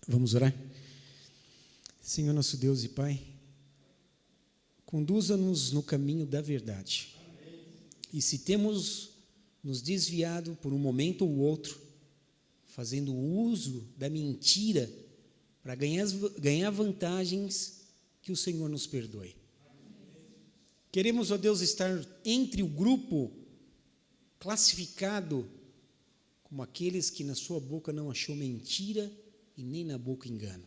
Vamos orar? Senhor nosso Deus e Pai, conduza-nos no caminho da verdade. E se temos nos desviado por um momento ou outro, fazendo uso da mentira para ganhar vantagens, que o Senhor nos perdoe. Queremos, ó Deus, estar entre o grupo classificado como aqueles que na sua boca não achou mentira e nem na boca engano.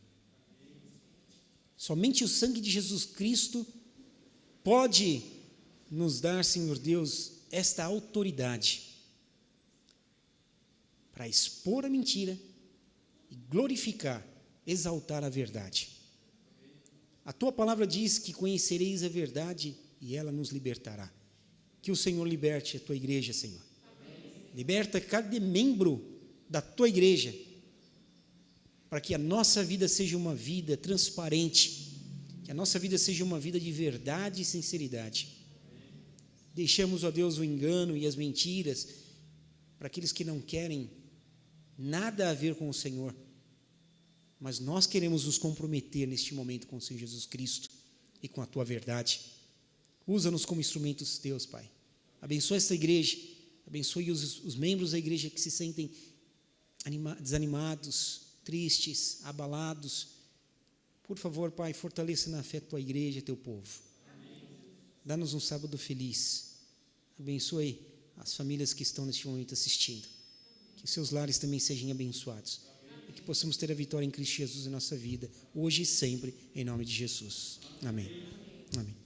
Somente o sangue de Jesus Cristo pode nos dar, Senhor Deus, esta autoridade para expor a mentira e glorificar, exaltar a verdade. A tua palavra diz que conhecereis a verdade e ela nos libertará. Que o Senhor liberte a tua igreja, Senhor. Liberta cada membro da tua igreja, para que a nossa vida seja uma vida transparente, que a nossa vida seja uma vida de verdade e sinceridade. Deixamos, ó Deus, o engano e as mentiras para aqueles que não querem nada a ver com o Senhor, mas nós queremos nos comprometer neste momento com o Senhor Jesus Cristo e com a tua verdade. Usa-nos como instrumentos teus, Pai. Abençoa esta igreja, abençoe os membros da igreja que se sentem desanimados, tristes, abalados. Por favor, Pai, fortaleça na fé a tua igreja, teu povo. Dá-nos um sábado feliz. Abençoe as famílias que estão neste momento assistindo. Que seus lares também sejam abençoados. E que possamos ter a vitória em Cristo Jesus em nossa vida, hoje e sempre, em nome de Jesus. Amém. Amém.